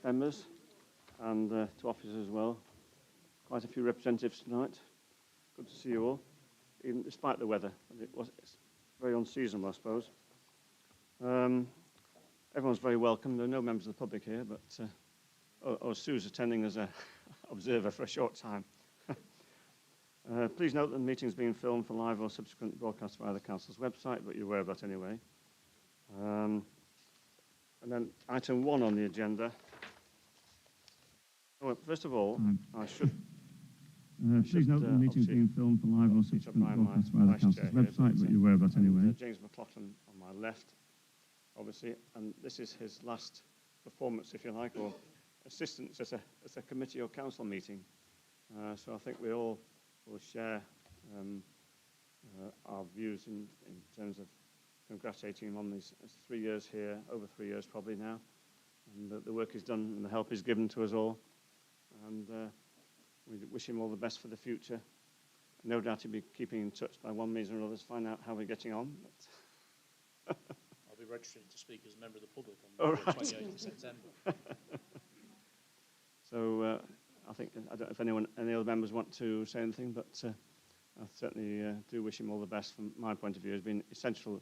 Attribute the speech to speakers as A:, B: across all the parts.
A: members and to officers as well. Quite a few representatives tonight. Good to see you all, even despite the weather. It's very unseasonable, I suppose. Everyone's very welcome. There are no members of the public here, but Sue's attending as an observer for a short time. Please note that the meeting is being filmed for live or subsequent broadcast via the Council's website, but you're aware of that anyway. And then item 1 on the agenda. Oh, first of all, I should...
B: please note that the meeting is being filmed for live or subsequent broadcast via the Council's website, but you're aware of that anyway.
A: James McLaughlin on my left, obviously, and this is his last performance, if you like, or assistance as a committee or council meeting. So I think we all will share our views in terms of congratulating him on these 3 years here, over 3 years probably now, and the work is done and the help is given to us all, and we wish him all the best for the future. No doubt he'll be keeping in touch by one means or another to find out how we're getting on. But
C: I'll be registering to speak as a member of the public on the 28th of September.
A: So I don't know if any other members want to say anything, but I certainly do wish him all the best. From my point of view, it's been essential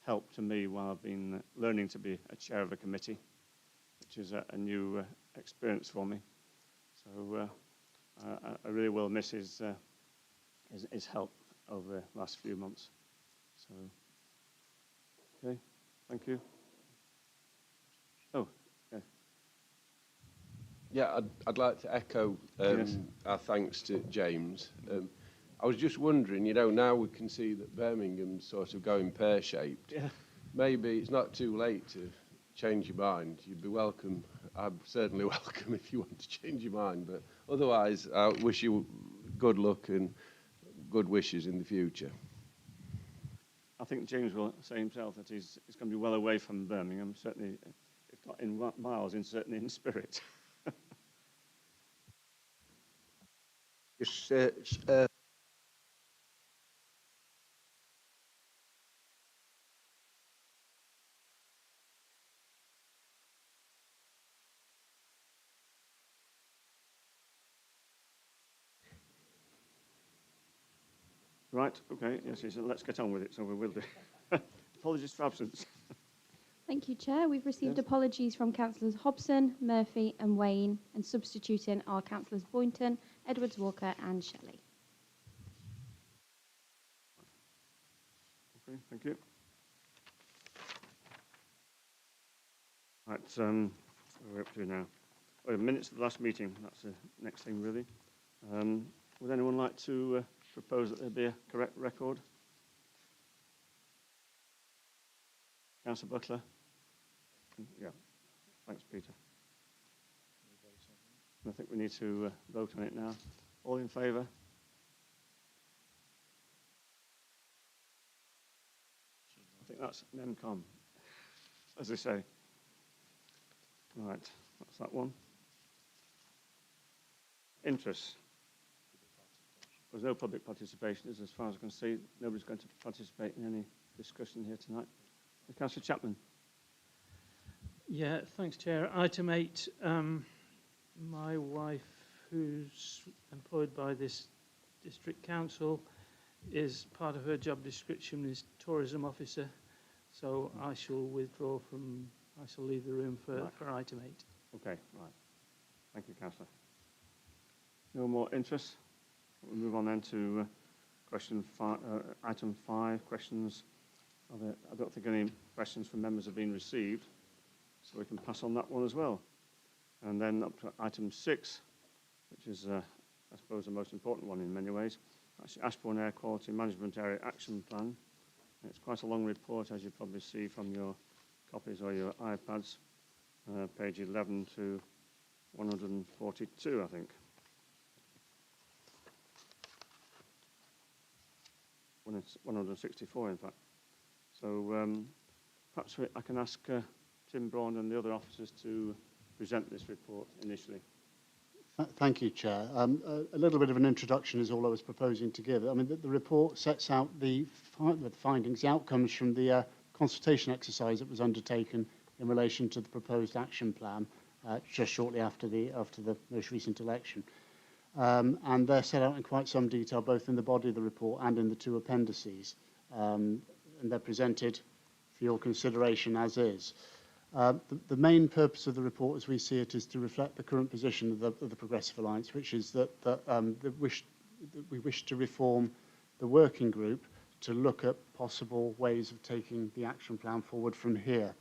A: help to me while I've been learning to be a chair of a committee, which is a new experience for me. So I really will miss his help over the last few months. So, okay, thank you. Oh, yeah.
D: Yeah, I'd like to echo
A: Yes.
D: our thanks to James. I was just wondering, now we can see that Birmingham's sort of going pear-shaped.
A: Yeah.
D: Maybe it's not too late to change your mind. You'd be welcome. I'm certainly welcome if you want to change your mind. But otherwise, I wish you good luck and good wishes in the future.
A: I think James will say himself that he's going to be well away from Birmingham, certainly, if not in miles, certainly in spirit. Right, okay, yes, he said, let's get on with it, so we will do. Apologies for absence.
E: Thank you, Chair. We've received
A: Yes.
E: apologies from Councillors Hobson, Murphy and Wayne, and substituting are Councillors Boynton, Edwards Walker and Shelley.
A: Okay, thank you. Right, where are we up to now? Oh, minutes of the last meeting, that's the next thing, really. Would anyone like to propose that there be a correct record? Councillor Butler? Yeah, thanks, Peter. I think we need to vote on it now. All in favour? I think that's NEMCOM, as they say. Right, that's that one. Interest. There's no public participation, as far as I can see. Nobody's going to participate in any discussion here tonight. Councillor Chapman.
F: Yeah, thanks, Chair. Item 8, my wife, who's employed by this district council, is part of her job description is tourism officer, so I shall withdraw from, I shall leave the room for item 8.
A: Okay, right. Thank you, Councillor. No more interest? We'll move on then to item 5, questions. I don't think any questions from members have been received, so we can pass on that one as well. And then up to item 6, which is, I suppose, the most important one in many ways. That's the Ashbourne Air Quality Management Area Action Plan. And it's quite a long report, as you probably see from your copies or your iPads, page 11 to 142, I think. 164, in fact. So perhaps I can ask Tim Braun and the other officers to present this report initially.
G: Thank you, Chair. A little bit of an introduction is all I was proposing to give. I mean, the report sets out the findings, the outcomes from the consultation exercise that was undertaken in relation to the proposed action plan just shortly after the most recent election. And they're set out in quite some detail, both in the body of the report and in the 2 appendices. And they're presented for your consideration as is. The main purpose of the report, as we see it, is to reflect the current position of the Progressive Alliance, which is that we wish to reform the working group to look at possible ways of taking the action plan forward from here.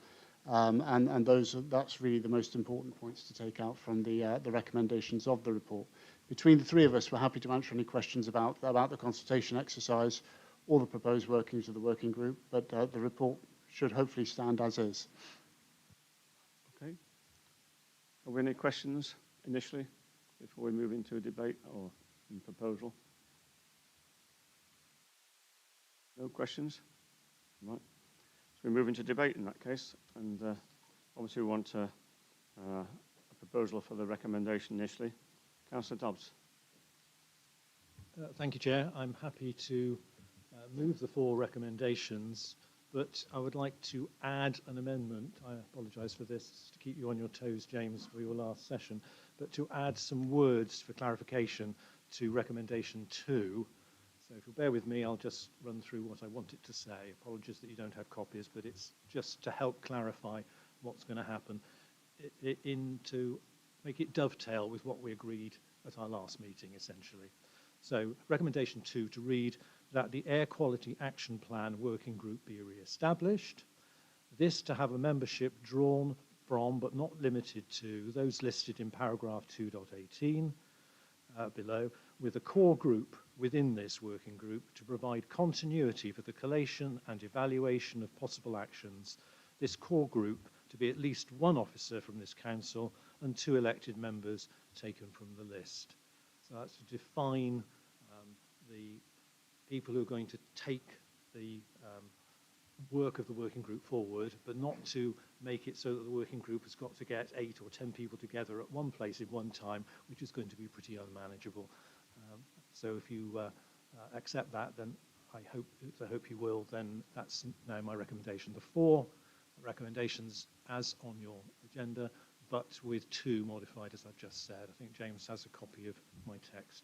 G: And that's really the most important points to take out from the recommendations of the report. Between the 3 of us, we're happy to answer any questions about the consultation exercise or the proposed workings of the working group, but the report should hopefully stand as is.
A: Okay. Are there any questions initially before we move into a debate or proposal? No questions? Right. So we move into debate in that case, and obviously we want a proposal for the recommendation initially. Councillor Dobbs.
C: Thank you, Chair. I'm happy to move the 4 recommendations, but I would like to add an amendment. I apologise for this, to keep you on your toes, James, for your last session, but to add some words for clarification to recommendation 2. So if you'll bear with me, I'll just run through what I want it to say. Apologies that you don't have copies, but it's just to help clarify what's going to happen, to make it dovetail with what we agreed at our last meeting, essentially. So recommendation 2 to read that the Air Quality Action Plan Working Group be re-established. This to have a membership drawn from, but not limited to, those listed in paragraph 2.18 below, with a core group within this working group to provide continuity for the collation and evaluation of possible actions. This core group to be at least 1 officer from this council and 2 elected members taken from the list. So that's to define the people who are going to take the work of the working group forward, but not to make it so that the working group has got to get 8 or 10 people together at one place at one time, which is going to be pretty unmanageable. So if you accept that, then I hope you will, then that's now my recommendation. The 4 recommendations as on your agenda, but with 2 modified, as I've just said. I think James has a copy of my text.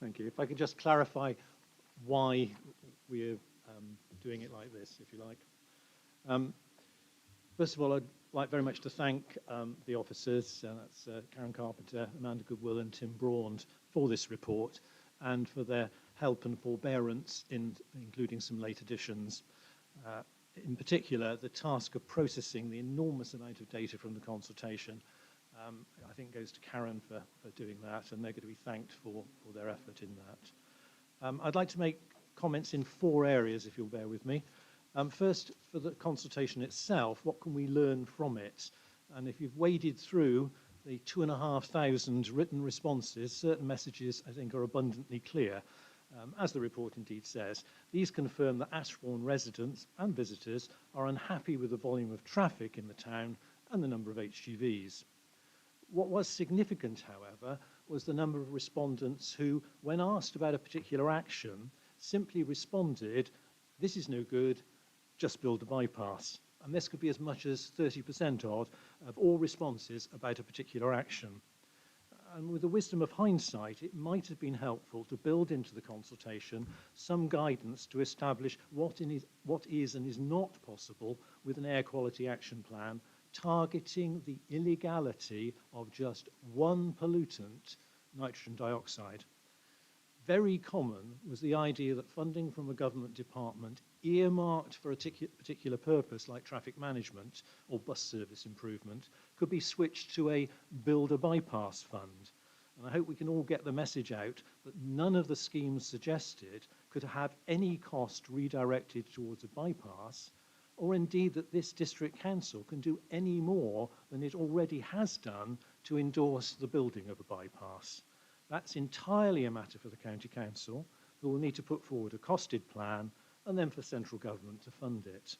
C: Thank you. If I could just clarify why we're doing it like this, if you like. First of all, I'd like very much to thank the officers, that's Karen Carpenter, Amanda Goodwill and Tim Braund, for this report and for their help and forbearance in including some late additions. In particular, the task of processing the enormous amount of data from the consultation I think goes to Karen for doing that, and they're going to be thanked for their effort in that. I'd like to make comments in 4 areas, if you'll bear with me. First, for the consultation itself, what can we learn from it? And if you've waded through the 2,500 written responses, certain messages, I think, are abundantly clear. As the report indeed says, these confirm that Ashbourne residents and visitors are unhappy with the volume of traffic in the town and the number of HGVs. What was significant, however, was the number of respondents who, when asked about a particular action, simply responded, "This is no good, just build a bypass." And this could be as much as 30% odd of all responses about a particular action. And with the wisdom of hindsight, it might have been helpful to build into the consultation some guidance to establish what is and is not possible with an air quality action plan targeting the illegality of just 1 pollutant, nitrogen dioxide. Very common was the idea that funding from a government department earmarked for a particular purpose, like traffic management or bus service improvement, could be switched to a build a bypass fund. And I hope we can all get the message out that none of the schemes suggested could have any cost redirected towards a bypass, or indeed that this district council can do any more than it already has done to endorse the building of a bypass. That's entirely a matter for the county council, who will need to put forward a costed plan and then for central government to fund it.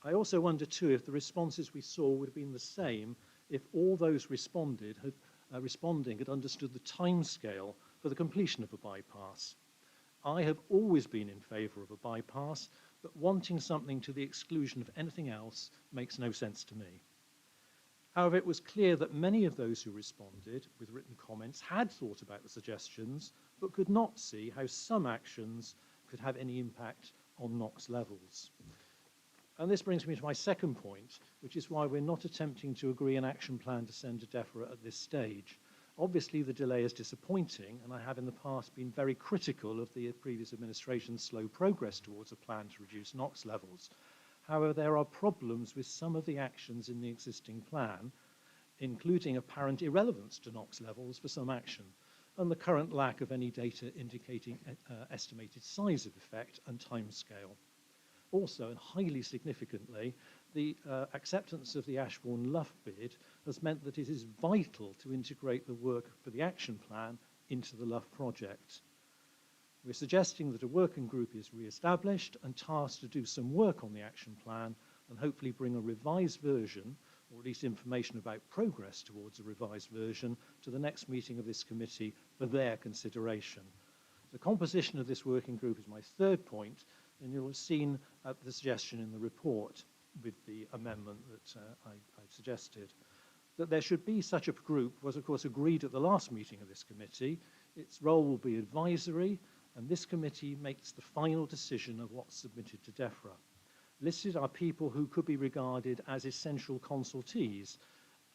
C: I also wonder too if the responses we saw would have been the same if all those responding had understood the timescale for the completion of a bypass. I have always been in favour of a bypass, but wanting something to the exclusion of anything else makes no sense to me. However, it was clear that many of those who responded with written comments had thought about the suggestions, but could not see how some actions could have any impact on NOx levels. And this brings me to my second point, which is why we're not attempting to agree an action plan to send to DEFRA at this stage. Obviously, the delay is disappointing, and I have in the past been very critical of the previous administration's slow progress towards a plan to reduce NOx levels. However, there are problems with some of the actions in the existing plan, including apparent irrelevance to NOx levels for some action, and the current lack of any data indicating estimated size of effect and timescale. Also, and highly significantly, the acceptance of the Ashbourne Lough bid has meant that it is vital to integrate the work for the action plan into the Lough project. We're suggesting that a working group is re-established and tasked to do some work on the action plan and hopefully bring a revised version, or at least information about progress towards a revised version, to the next meeting of this committee for their consideration. The composition of this working group is my third point, and you'll have seen the suggestion in the report with the amendment that I suggested. That there should be such a group was, of course, agreed at the last meeting of this committee. Its role will be advisory, and this committee makes the final decision of what's submitted to DEFRA. Listed are people who could be regarded as essential consultees,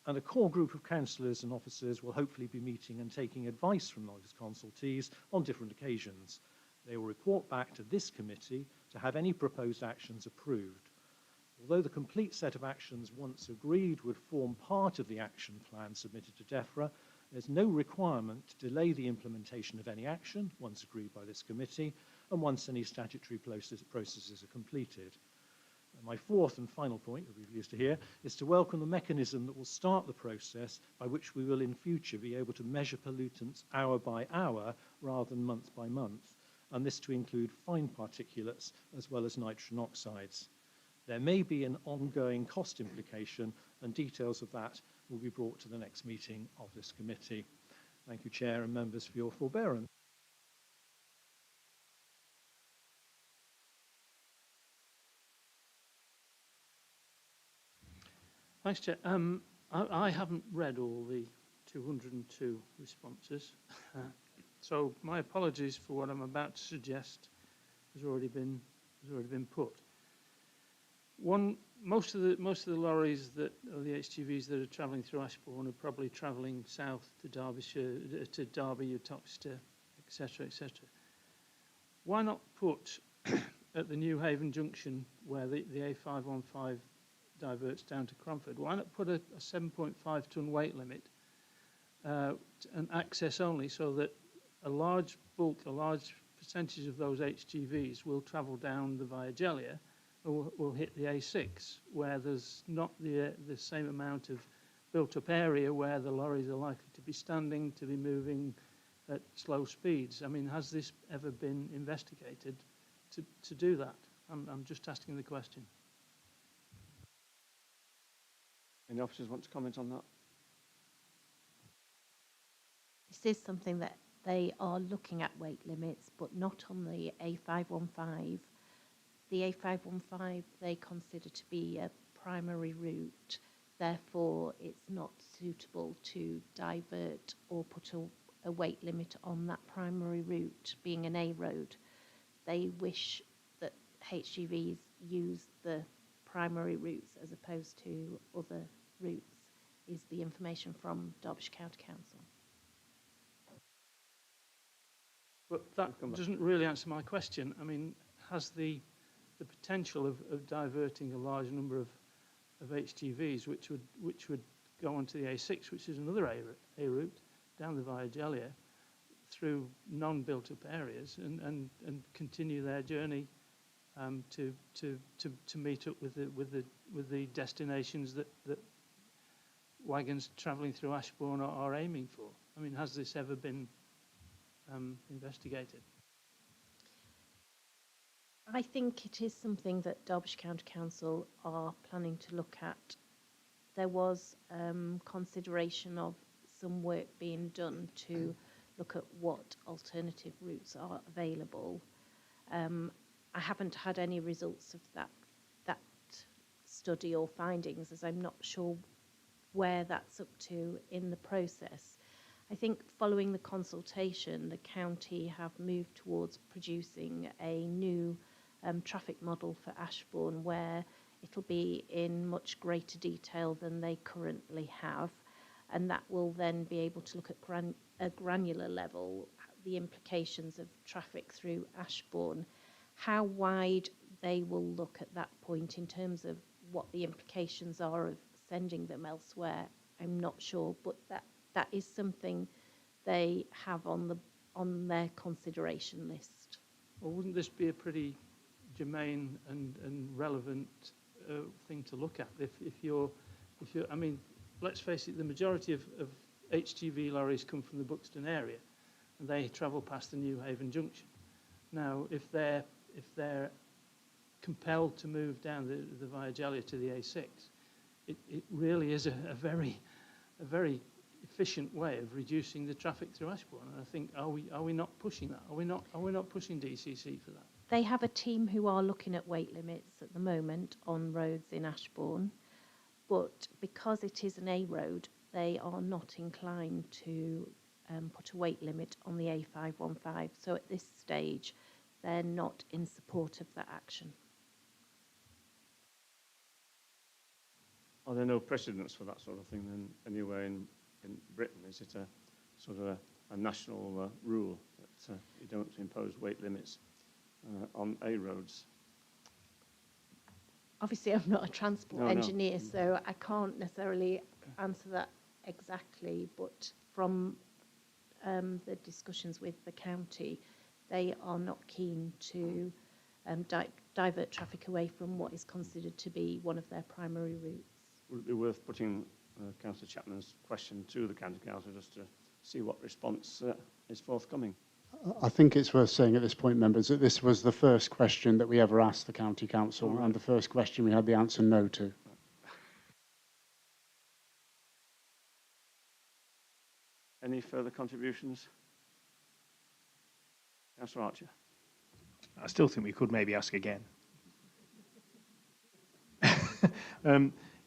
C: and a core group of councillors and officers will hopefully be meeting and taking advice from those consultees on different occasions. They will report back to this committee to have any proposed actions approved. Although the complete set of actions once agreed would form part of the action plan submitted to DEFRA, there's no requirement to delay the implementation of any action once agreed by this committee and once any statutory processes are completed. And my fourth and final point that we've used to here is to welcome the mechanism that will start the process by which we will in future be able to measure pollutants hour by hour rather than month by month, and this to include fine particulates as well as nitrogen oxides. There may be an ongoing cost implication, and details of that will be brought to the next meeting of this committee. Thank you, Chair and members, for your forbearance.
F: Thanks, Chair. I haven't read all the 202 responses, so my apologies for what I'm about to suggest has already been put. Most of the lorries or the HGVs that are travelling through Ashbourne are probably travelling south to Derbyshire, to Derby, Uttoxeter, etc., etc. Why not put at the New Haven junction where the A515 diverts down to Cromford, why not put a 7.5 tonne weight limit and access only, so that a large percentage of those HGVs will travel down the Via Gellia or will hit the A6, where there's not the same amount of built-up area where the lorries are likely to be standing, to be moving at slow speeds. I mean, has this ever been investigated to do that? I'm just asking the question.
A: Any officers want to comment on that?
H: This is something that they are looking at, weight limits, but not on the A515. The A515 they consider to be a primary route, therefore it's not suitable to divert or put a weight limit on that primary route, being an A road. They wish that HGVs use the primary routes as opposed to other routes, is the information from Derbyshire County Council.
F: But that doesn't really answer my question. I mean, has the potential of diverting a large number of HGVs, which would go onto the A6, which is another A route, down the Via Gellia, through non-built-up areas, and continue their journey to meet up with the destinations that wagons travelling through Ashbourne are aiming for. I mean, has this ever been investigated?
H: I think it is something that Derbyshire County Council are planning to look at. There was consideration of some work being done to look at what alternative routes are available. I haven't had any results of that study or findings, as I'm not sure where that's up to in the process. I think following the consultation, the county have moved towards producing a new traffic model for Ashbourne, where it'll be in much greater detail than they currently have, and that will then be able to look at a granular level the implications of traffic through Ashbourne. How wide they will look at that point in terms of what the implications are of sending them elsewhere, I'm not sure, but that is something they have on their consideration list.
F: Well, wouldn't this be a pretty germane and relevant thing to look at? If you're, I mean, let's face it, the majority of HGV lorries come from the Buxton area, and they travel past the New Haven Junction. Now, if they're compelled to move down the Via Gallia to the A6, it really is a very efficient way of reducing the traffic through Ashbourne. And I think, are we not pushing that? Are we not pushing DCC for that?
H: They have a team who are looking at weight limits at the moment on roads in Ashbourne, but because it is an A road, they are not inclined to put a weight limit on the A515. So at this stage, they're not in support of that action.
A: Are there no precedents for that sort of thing then anywhere in Britain? Is it a sort of a national rule that you don't impose weight limits on A roads?
H: Obviously, I'm not a transport engineer, so I can't necessarily answer that exactly, but from the discussions with the county, they are not keen to divert traffic away from what is considered to be one of their primary routes.
A: Would it be worth putting Councillor Chapman's question to the County Council just to see what response is forthcoming?
G: I think it's worth saying at this point, members, that this was the first question that we ever asked the County Council, and the first question we had the answer no to.
A: Any further contributions? Councillor Archer.
I: I still think we could maybe ask again.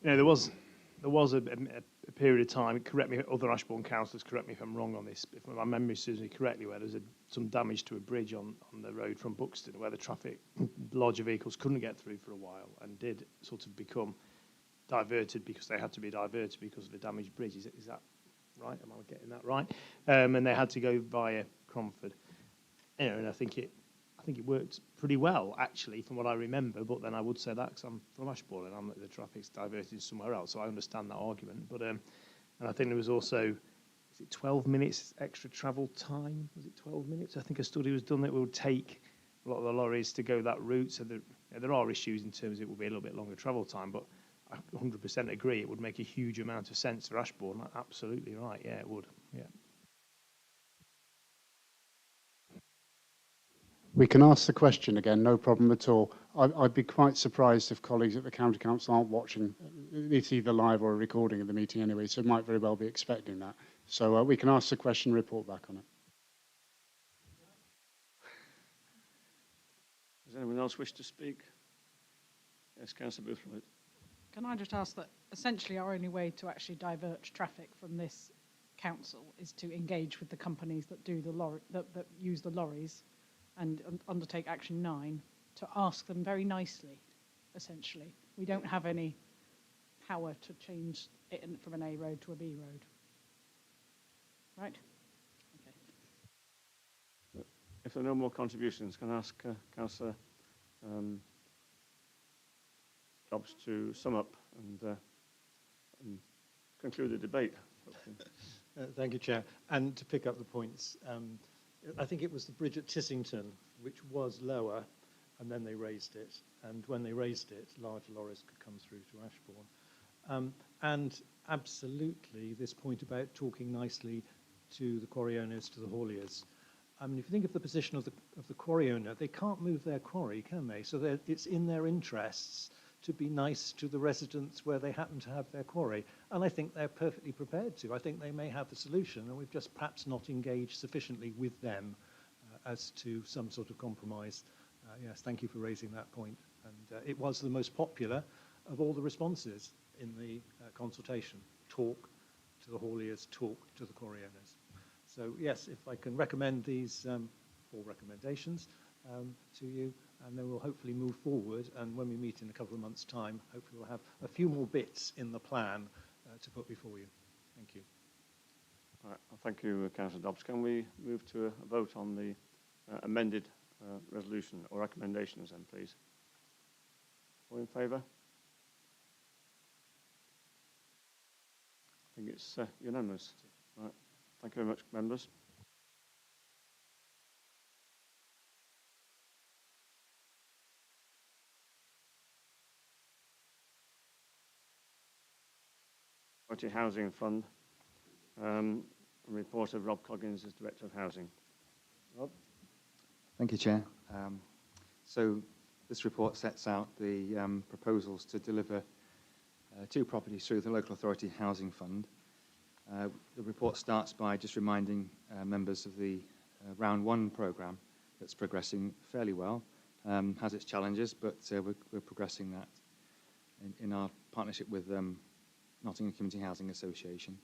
I: You know, there was a period of time, correct me, other Ashbourne councillors, correct me if I'm wrong on this, if my memory serves me correctly, where there's some damage to a bridge on the road from Buxton, where the traffic, larger vehicles couldn't get through for a while and did sort of become diverted because they had to be diverted because of the damaged bridge. Is that right? Am I getting that right? And they had to go via Cromford. You know, and I think it worked pretty well, actually, from what I remember. But then I would say that because I'm from Ashbourne and the traffic's diverted somewhere else, so I understand that argument. But and I think there was also, is it 12 minutes extra travel time? Was it 12 minutes? I think a study was done that would take a lot of the lorries to go that route. So there are issues in terms of it will be a little bit longer travel time, but I 100% agree it would make a huge amount of sense for Ashbourne. Absolutely right. Yeah, it would. Yeah.
G: We can ask the question again, no problem at all. I'd be quite surprised if colleagues at the County Council aren't watching. It's either live or a recording of the meeting anyway, so might very well be expecting that. So we can ask the question and report back on it.
A: Does anyone else wish to speak? Yes, Councillor Boothroyd.
J: Can I just ask that essentially our only way to actually divert traffic from this council is to engage with the companies that do the that use the lorries and undertake action 9 to ask them very nicely, essentially. We don't have any power to change it from an A road to a B road. Right? Okay.
A: If there are no more contributions, can I ask Councillor Dobbs to sum up and conclude the debate?
C: Thank you, Chair. And to pick up the points, I think it was the bridge at Tissington, which was lower, and then they raised it. And when they raised it, larger lorries could come through to Ashbourne. And absolutely, this point about talking nicely to the quarry owners, to the hauliers. I mean, if you think of the position of the quarry owner, they can't move their quarry, can they? So it's in their interests to be nice to the residents where they happen to have their quarry. And I think they're perfectly prepared to. I think they may have the solution, and we've just perhaps not engaged sufficiently with them as to some sort of compromise. Yes, thank you for raising that point. And it was the most popular of all the responses in the consultation. Talk to the hauliers, talk to the quarry owners. So yes, if I can recommend these 4 recommendations to you, and then we'll hopefully move forward. And when we meet in a couple of months' time, hopefully we'll have a few more bits in the plan to put before you. Thank you.
A: All right. Well, thank you, Councillor Dobbs. Can we move to a vote on the amended resolution or recommendations then, please? All in favour? I think it's unanimous. Right. Thank you very much, members. Authority Housing Fund. Report of Rob Coggins as Director of Housing. Rob?
K: Thank you, Chair. So this report sets out the proposals to deliver 2 properties through the Local Authority Housing Fund. The report starts by just reminding members of the Round 1 programme that's progressing fairly well. Has its challenges, but we're progressing that in our partnership with Nottingham Community Housing Association.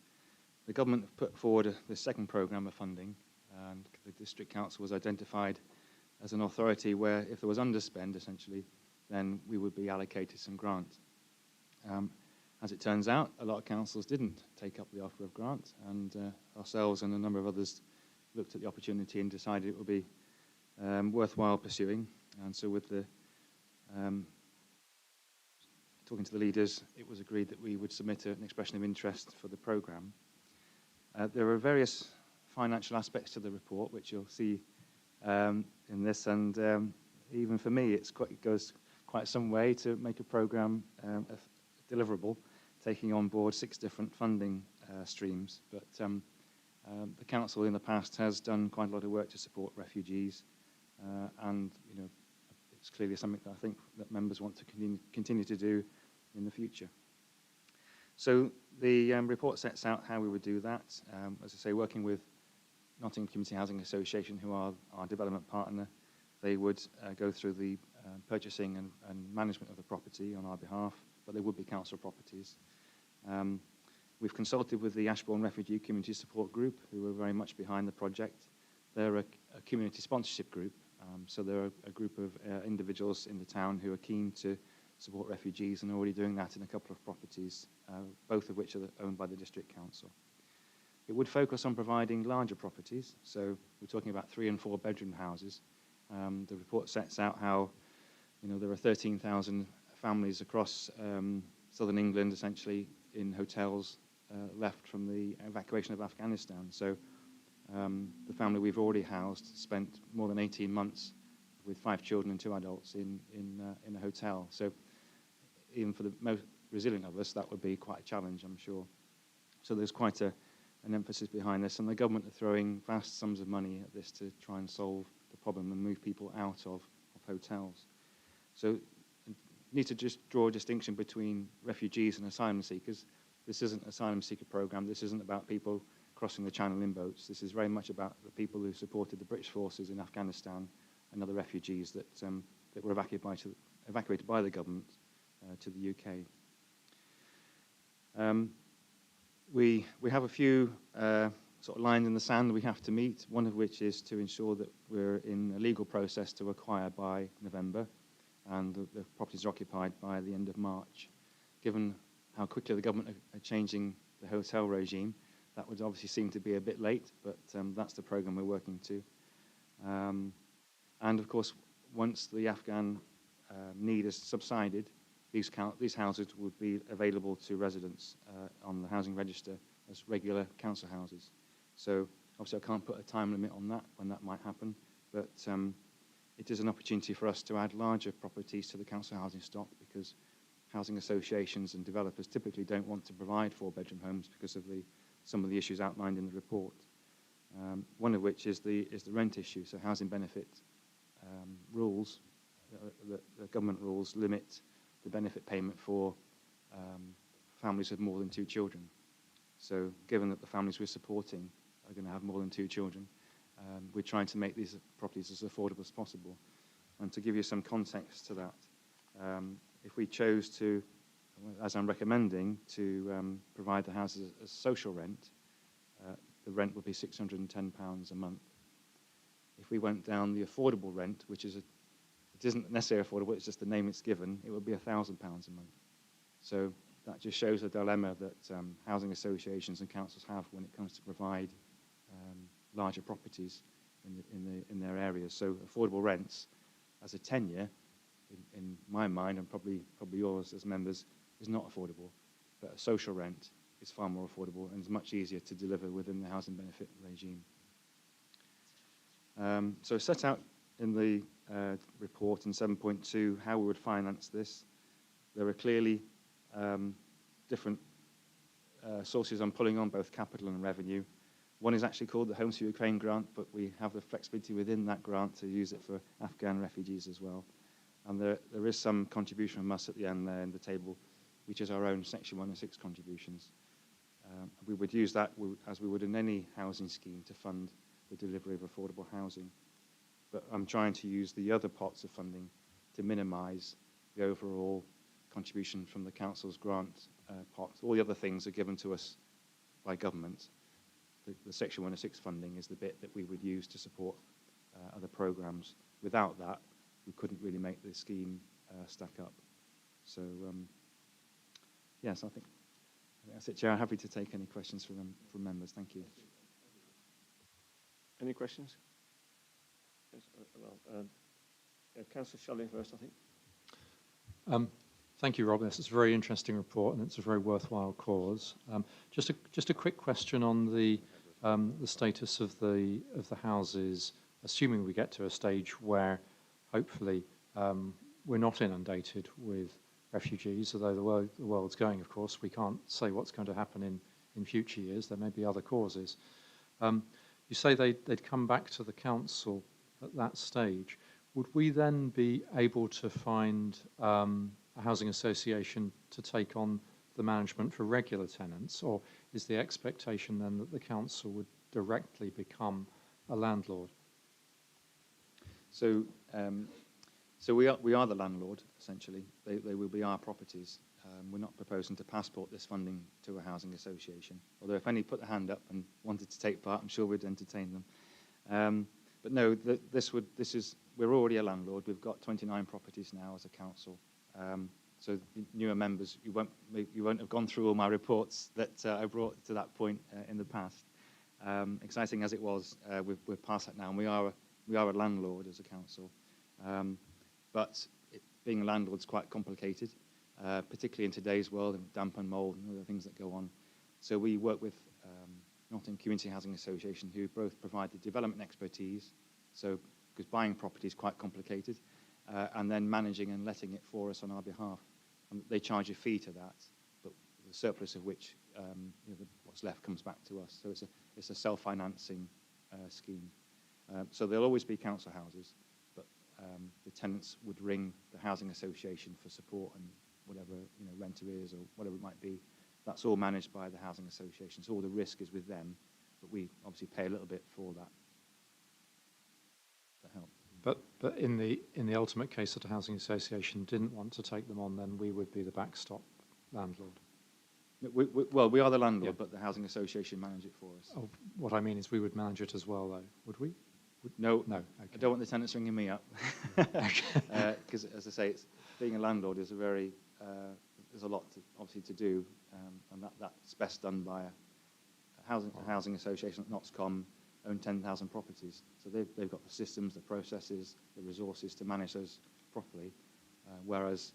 K: The government have put forward the second programme of funding, and the District Council was identified as an authority where if there was underspend, essentially, then we would be allocated some grant. As it turns out, a lot of councils didn't take up the offer of grant, and ourselves and a number of others looked at the opportunity and decided it would be worthwhile pursuing. And so with the talking to the leaders, it was agreed that we would submit an expression of interest for the programme. There are various financial aspects to the report, which you'll see in this, and even for me, it goes quite some way to make a programme deliverable, taking on board 6 different funding streams. But the council in the past has done quite a lot of work to support refugees, and it's clearly something that I think that members want to continue to do in the future. So the report sets out how we would do that. As I say, working with Nottingham Community Housing Association, who are our development partner, they would go through the purchasing and management of the property on our behalf, but they would be council properties. We've consulted with the Ashbourne Refugee Community Support Group, who are very much behind the project. They're a community sponsorship group, so they're a group of individuals in the town who are keen to support refugees and are already doing that in a couple of properties, both of which are owned by the District Council. It would focus on providing larger properties, so we're talking about 3 and 4 bedroom houses. The report sets out how there are 13,000 families across southern England, essentially in hotels left from the evacuation of Afghanistan. So the family we've already housed spent more than 18 months with 5 children and 2 adults in a hotel. So even for the most resilient of us, that would be quite a challenge, I'm sure. So there's quite an emphasis behind this, and the government are throwing vast sums of money at this to try and solve the problem and move people out of hotels. So need to just draw a distinction between refugees and asylum seekers. This isn't an asylum seeker programme. This isn't about people crossing the channel in boats. This is very much about the people who supported the British forces in Afghanistan and other refugees that were evacuated by the government to the UK. We have a few sort of lines in the sand we have to meet, one of which is to ensure that we're in a legal process to acquire by November, and the properties are occupied by the end of March. Given how quickly the government are changing the hotel regime, that would obviously seem to be a bit late, but that's the programme we're working to. And of course, once the Afghan need has subsided, these houses would be available to residents on the housing register as regular council houses. So obviously I can't put a time limit on that, when that might happen, but it is an opportunity for us to add larger properties to the council housing stock, because housing associations and developers typically don't want to provide 4-bedroom homes because of some of the issues outlined in the report. one of which is the rent issue. So housing benefit rules, the government rules limit the benefit payment for families with more than 2 children. So given that the families we're supporting are going to have more than 2 children, we're trying to make these properties as affordable as possible. And to give you some context to that, if we chose to, as I'm recommending, to provide the houses as social rent, the rent would be £610 a month. If we went down the affordable rent, which is it isn't necessarily affordable, it's just the name it's given, it would be £1,000 a month. So that just shows the dilemma that housing associations and councils have when it comes to provide larger properties in their areas. So affordable rents as a tenure, in my mind, and probably yours as members, is not affordable. But a social rent is far more affordable and is much easier to deliver within the housing benefit regime. So set out in the report in 7.2 how we would finance this. There are clearly different sources I'm pulling on, both capital and revenue. One is actually called the Homes for Ukraine grant, but we have the flexibility within that grant to use it for Afghan refugees as well. And there is some contribution from us at the end there in the table, which is our own Section 106 contributions. We would use that as we would in any housing scheme to fund the delivery of affordable housing. But I'm trying to use the other pots of funding to minimise the overall contribution from the council's grant pot. All the other things are given to us by government. The Section 106 funding is the bit that we would use to support other programmes. Without that, we couldn't really make the scheme stack up. So, yes, I think that's it, Chair. I'm happy to take any questions from members. Thank you.
A: Any questions? Yes, Councillor Shelley first, I think.
L: Thank you, Rob. This is a very interesting report, and it's a very worthwhile cause. Just a quick question on the status of the houses, assuming we get to a stage where, hopefully, we're not inundated with refugees. Although the world's going, of course, we can't say what's going to happen in future years. There may be other causes. You say they'd come back to the council at that stage. Would we then be able to find a housing association to take on the management for regular tenants, or is the expectation then that the council would directly become a landlord?
K: So, we are the landlord, essentially. They will be our properties. We're not proposing to passport this funding to a housing association. Although if any put their hand up and wanted to take part, I'm sure we'd entertain them. But no, we're already a landlord. We've got 29 properties now as a council. So newer members, you won't have gone through all my reports that I brought to that point in the past. Exciting as it was, we're past that now, and we are a landlord as a council. But being a landlord is quite complicated, particularly in today's world, and damp and mould and other things that go on. So we work with Nottingham Community Housing Association, who both provide the development expertise, so because buying property is quite complicated, and then managing and letting it for us on our behalf. And they charge a fee to that, but the surplus of which, what's left comes back to us. So it's a self-financing scheme. So there'll always be council houses, but the tenants would ring the housing association for support and whatever rent arrears or whatever it might be. That's all managed by the housing association. So all the risk is with them, but we obviously pay a little bit for that. To help.
L: But in the ultimate case that a housing association didn't want to take them on, then we would be the backstop landlord.
K: We are the landlord, but the housing association manage it for us.
L: Oh, what I mean is we would manage it as well, though, would we?
K: No.
L: Okay.
K: I don't want the tenants ringing me up. Because, as I say, being a landlord is there's a lot obviously to do, and that's best done by a housing association like NotScom own 10,000 properties. So they've got the systems, the processes, the resources to manage those properly. Whereas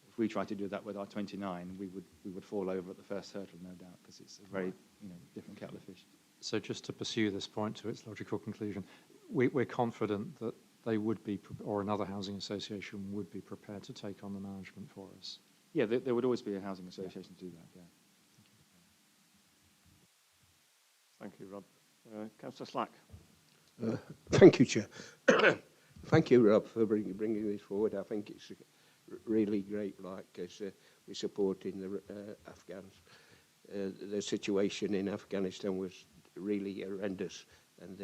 K: if we try to do that with our 29, we would fall over at the first hurdle, no doubt, because it's a very different kettle of fish.
L: So just to pursue this point to its logical conclusion, we're confident that they would be, or another housing association would be prepared to take on the management for us.
K: Yeah, there would always be a housing association to do that, yeah.
A: Thank you, Rob. Councillor Slack.
M: Thank you, Chair. Thank you, Rob, for bringing this forward. I think it's really great, like, as we're supporting the Afghans. The situation in Afghanistan was really horrendous, and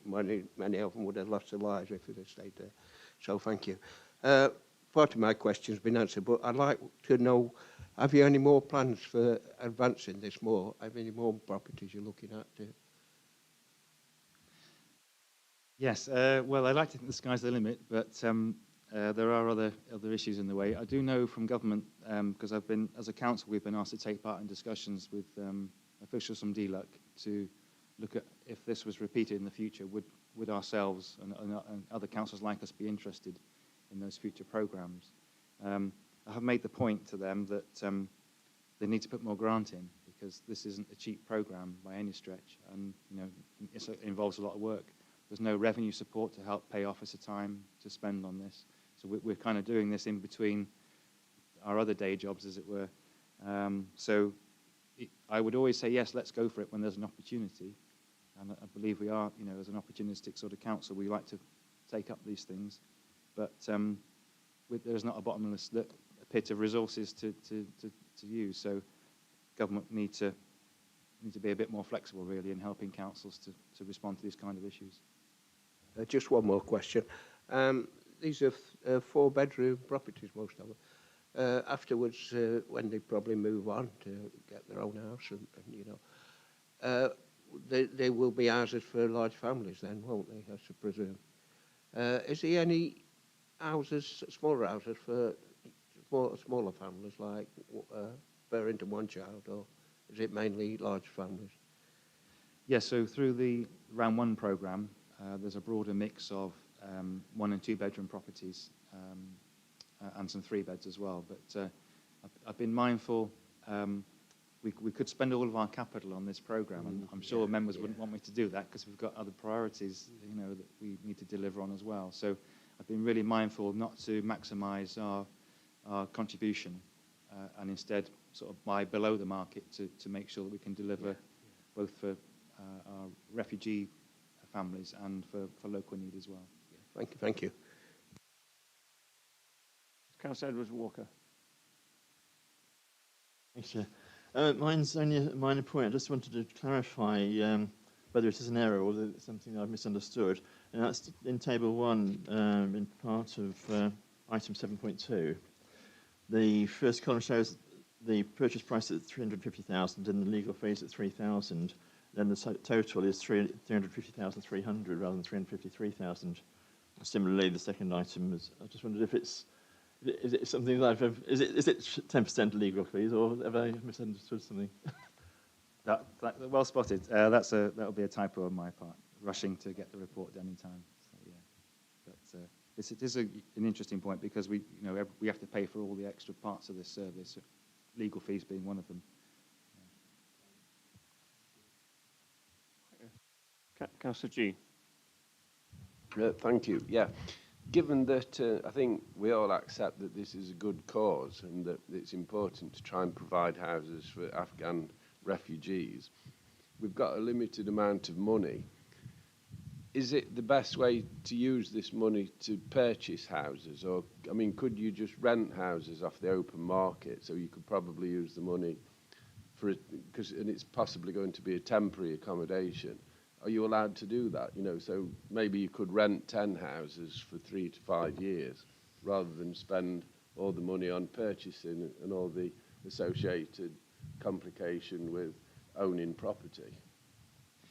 M: many of them would have lost their lives if they stayed there. So thank you. Part of my question has been answered, but I'd like to know, have you any more plans for advancing this more? Have you any more properties you're looking at?
K: Yes, well, I like to think the sky's the limit, but there are other issues in the way. I do know from government, because as a council, we've been asked to take part in discussions with officials from DLUC to look at if this was repeated in the future, would ourselves and other councils like us be interested in those future programmes. I have made the point to them that they need to put more grant in, because this isn't a cheap programme by any stretch, and it involves a lot of work. There's no revenue support to help pay officer time to spend on this. So we're kind of doing this in between our other day jobs, as it were. I would always say, yes, let's go for it when there's an opportunity. And I believe we are, as an opportunistic sort of council, we like to take up these things. But there's not a bottomless pit of resources to use. So government need to be a bit more flexible, really, in helping councils to respond to these kind of issues.
M: Just one more question. These are 4-bedroom properties, most of them. Afterwards, when they probably move on to get their own house, and they will be houses for large families then, won't they, I should presume? Is there any houses, smaller houses for smaller families, like parenting one child, or is it mainly large families?
K: Yes, so through the Round 1 programme, there's a broader mix of 1- and 2-bedroom properties and some 3-beds as well. But I've been mindful, we could spend all of our capital on this programme, and I'm sure members wouldn't want me to do that, because we've got other priorities that we need to deliver on as well. So I've been really mindful not to maximise our contribution and instead sort of buy below the market to make sure that we can deliver both for our refugee families and for local need as well.
M: Thank you.
A: Councillor Edwards Walker.
N: Thanks, Chair. Mine's only a minor point. I just wanted to clarify whether it is an error or whether it's something I've misunderstood. And that's in Table 1, in part of item 7.2. The first column shows the purchase price at 350,000 and the legal fees at 3,000. Then the total is 350,300 rather than 353,000. Similarly, the second item is. I just wondered if is it something that is it 10% legal fees, or have I misunderstood something?
K: That well spotted. That'll be a typo on my part. Rushing to get the report done in time. So, yeah, but it is an interesting point, because we have to pay for all the extra parts of this service, legal fees being one of them.
A: Councillor G.
D: Thank you. Yeah, given that I think we all accept that this is a good cause and that it's important to try and provide houses for Afghan refugees, we've got a limited amount of money. Is it the best way to use this money to purchase houses? Or, I mean, could you just rent houses off the open market, so you could probably use the money for it, and it's possibly going to be a temporary accommodation? Are you allowed to do that? So maybe you could rent 10 houses for 3 to 5 years, rather than spend all the money on purchasing and all the associated complication with owning property.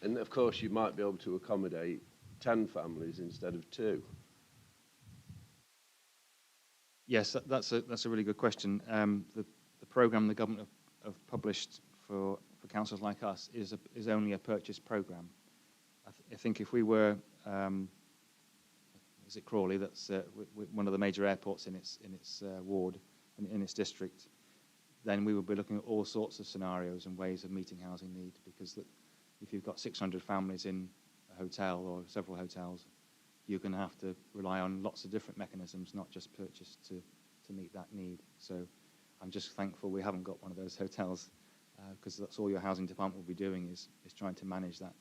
D: And of course, you might be able to accommodate 10 families instead of 2.
K: Yes, that's a really good question. The programme the government have published for councils like us is only a purchase programme. I think if we were, is it Crawley? That's one of the major airports in its ward, in its district. Then we would be looking at all sorts of scenarios and ways of meeting housing need, because if you've got 600 families in a hotel or several hotels, you're going to have to rely on lots of different mechanisms, not just purchase to meet that need. So I'm just thankful we haven't got one of those hotels, because that's all your housing department will be doing is trying to manage that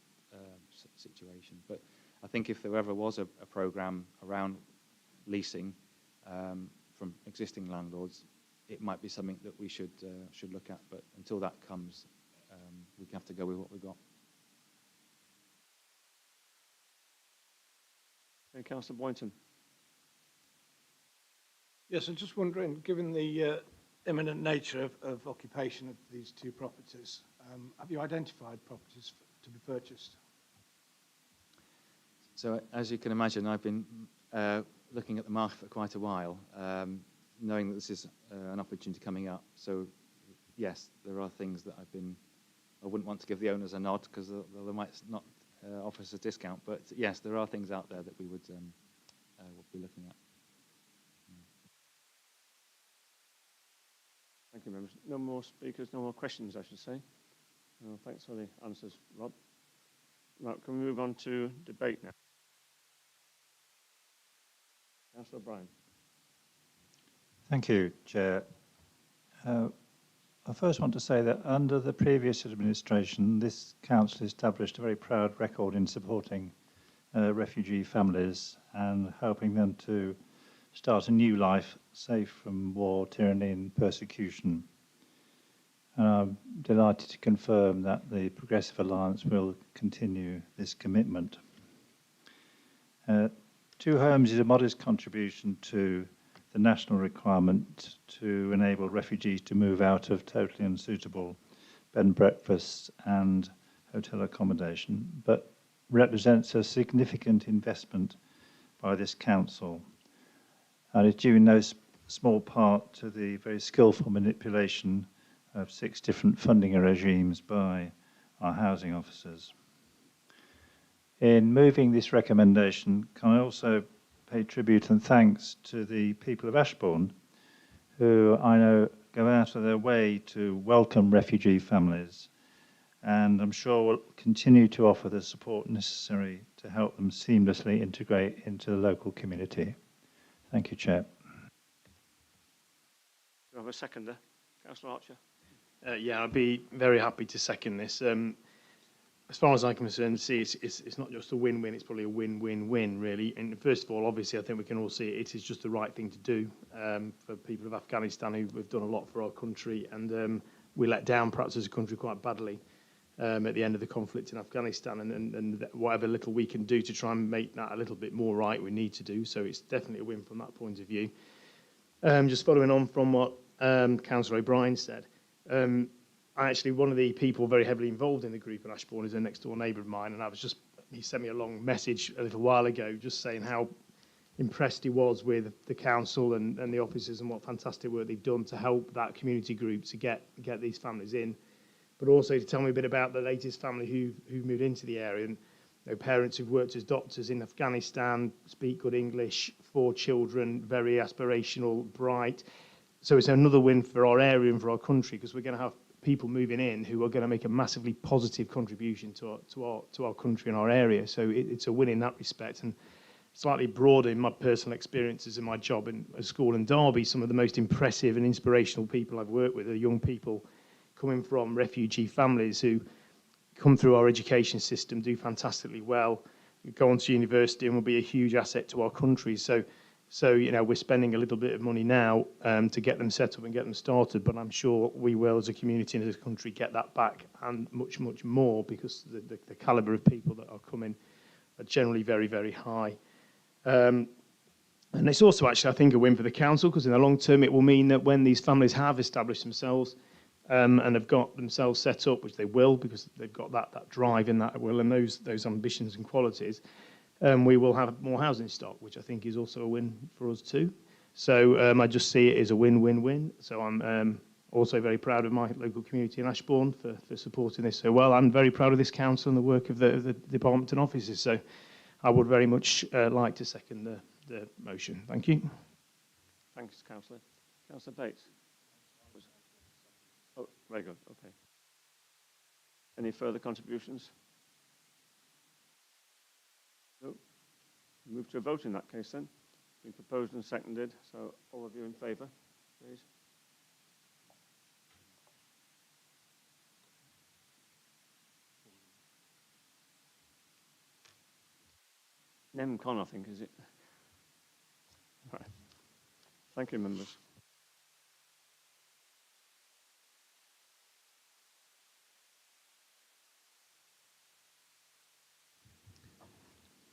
K: situation. But I think if there ever was a programme around leasing from existing landlords, it might be something that we should look at. But until that comes, we have to go with what we've got.
A: Okay, Councillor Boynton.
O: Yes, I'm just wondering, given the imminent nature of occupation of these two properties, have you identified properties to be purchased?
K: So as you can imagine, I've been looking at the market for quite a while, knowing that this is an opportunity coming up. So yes, there are things that I wouldn't want to give the owners a nod because they might not offer us a discount. But yes, there are things out there that we would be looking at.
A: Thank you, members. No more speakers, no more questions, I should say. Thanks for the answers, Rob. Right, can we move on to debate now? Councillor O'Brien.
P: Thank you, Chair. I first want to say that under the previous administration, this council established a very proud record in supporting refugee families and helping them to start a new life safe from war, tyranny and persecution. And I'm delighted to confirm that the Progressive Alliance will continue this commitment. Two homes is a modest contribution to the national requirement to enable refugees to move out of totally unsuitable bed and breakfasts and hotel accommodation, but represents a significant investment by this council. And it's due in no small part to the very skillful manipulation of 6 different funding regimes by our housing officers. In moving this recommendation, can I also pay tribute and thanks to the people of Ashbourne, who I know go out of their way to welcome refugee families, and I'm sure will continue to offer the support necessary to help them seamlessly integrate into the local community. Thank you, Chair.
A: Do you have a seconder? Councillor Archer.
I: Yeah, I'd be very happy to second this. As far as I'm concerned, it's not just a win-win, it's probably a win-win-win, really. And first of all, obviously, I think we can all see it is just the right thing to do for people of Afghanistan who have done a lot for our country. And we let down, perhaps, as a country quite badly at the end of the conflict in Afghanistan. And whatever little we can do to try and make that a little bit more right, we need to do. So it's definitely a win from that point of view. Just following on from what Councillor O'Brien said, actually, one of the people very heavily involved in the group at Ashbourne is a next-door neighbour of mine, and he sent me a long message a little while ago just saying how impressed he was with the council and the officers and what fantastic work they've done to help that community group to get these families in, but also to tell me a bit about the latest family who moved into the area, and parents who've worked as doctors in Afghanistan, speak good English, 4 children, very aspirational, bright. So it's another win for our area and for our country, because we're going to have people moving in who are going to make a massively positive contribution to our country and our area. So it's a win in that respect. And slightly broader in my personal experiences in my job in a school in Derby, some of the most impressive and inspirational people I've worked with are young people coming from refugee families who come through our education system, do fantastically well, go on to university and will be a huge asset to our country. So we're spending a little bit of money now to get them set up and get them started, but I'm sure we will, as a community and as a country, get that back and much, much more, because the calibre of people that are coming are generally very, very high. And it's also actually, I think, a win for the council, because in the long term it will mean that when these families have established themselves and have got themselves set up, which they will, because they've got that drive and that will and those ambitions and qualities, we will have more housing stock, which I think is also a win for us too. So I just see it as a win-win-win. So I'm also very proud of my local community in Ashbourne for supporting this so well. I'm very proud of this council and the work of the department and offices. So I would very much like to second the motion. Thank you.
A: Thanks, Councillor. Councillor Bates. Oh, very good. Okay. Any further contributions? No. Move to a vote in that case then. Been proposed and seconded, so all of you in favour, please. NEMCON, I think, is it? Right. Thank you, members.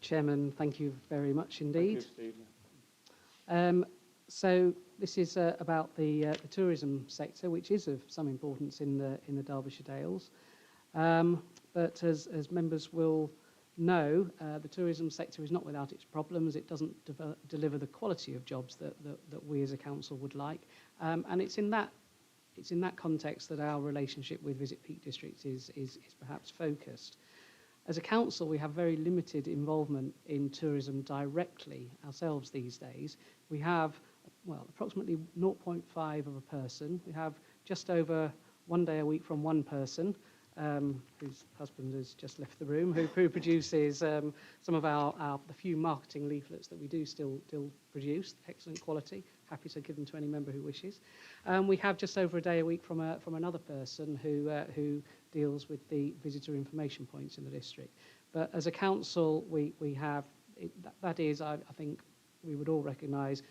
Q: Chairman, thank you very much indeed.
A: Thank you, Steve.
Q: So this is about the tourism sector, which is of some importance in the Derbyshire Dales. But as members will know, the tourism sector is not without its problems. It doesn't deliver the quality of jobs that we as a council would like, and it's in that context that our relationship with Visit Peak District is perhaps focused. As a council, we have very limited involvement in tourism directly ourselves these days. We have, well, approximately 0.5 of a person. We have just over 1 day a week from one person, whose husband has just left the room, who produces some of the few marketing leaflets that we do still produce, excellent quality. Happy to give them to any member who wishes. We have just over a day a week from another person who deals with the visitor information points in the district. But as a council, we have, that is, I think we would all recognise,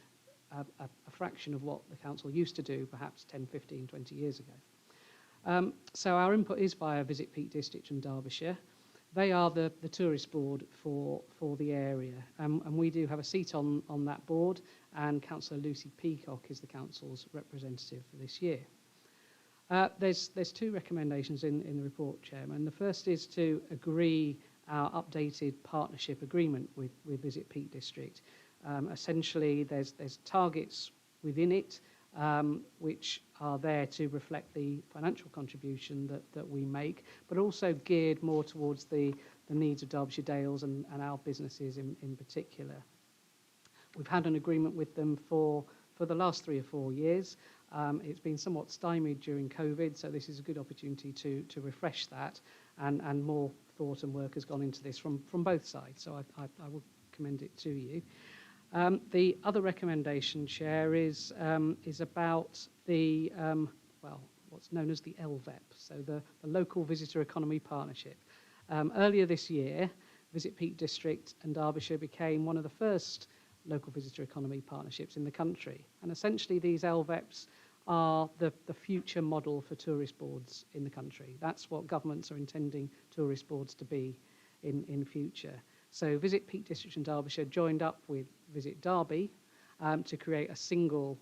Q: a fraction of what the council used to do perhaps 10, 15, 20 years ago. So our input is via Visit Peak District and Derbyshire. They are the tourist board for the area, and we do have a seat on that board, and Councillor Lucy Peacock is the council's representative for this year. There's two recommendations in the report, Chairman. The first is to agree our updated partnership agreement with Visit Peak District. Essentially, there's targets within it which are there to reflect the financial contribution that we make, but also geared more towards the needs of Derbyshire Dales and our businesses in particular. We've had an agreement with them for the last 3 or 4 years. It's been somewhat stymied during COVID, so this is a good opportunity to refresh that, and more thought and work has gone into this from both sides, so I will commend it to you. The other recommendation, Chair, is about the, well, what's known as the LVEP, so the Local Visitor Economy Partnership. Earlier this year, Visit Peak District and Derbyshire became one of the first local visitor economy partnerships in the country. And essentially these LVEPs are the future model for tourist boards in the country. That's what governments are intending tourist boards to be in future. So Visit Peak District and Derbyshire joined up with Visit Derby to create a single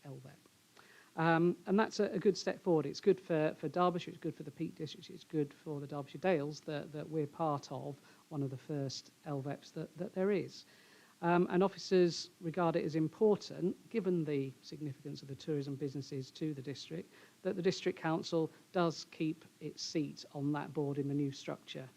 Q: LVEP. And that's a good step forward. It's good for Derbyshire, it's good for the Peak District, it's good for the Derbyshire Dales that we're part of one of the first LVEPs that there is. And officers regard it as important, given the significance of the tourism businesses to the district, that the District Council does keep its seat on that board in the new structure.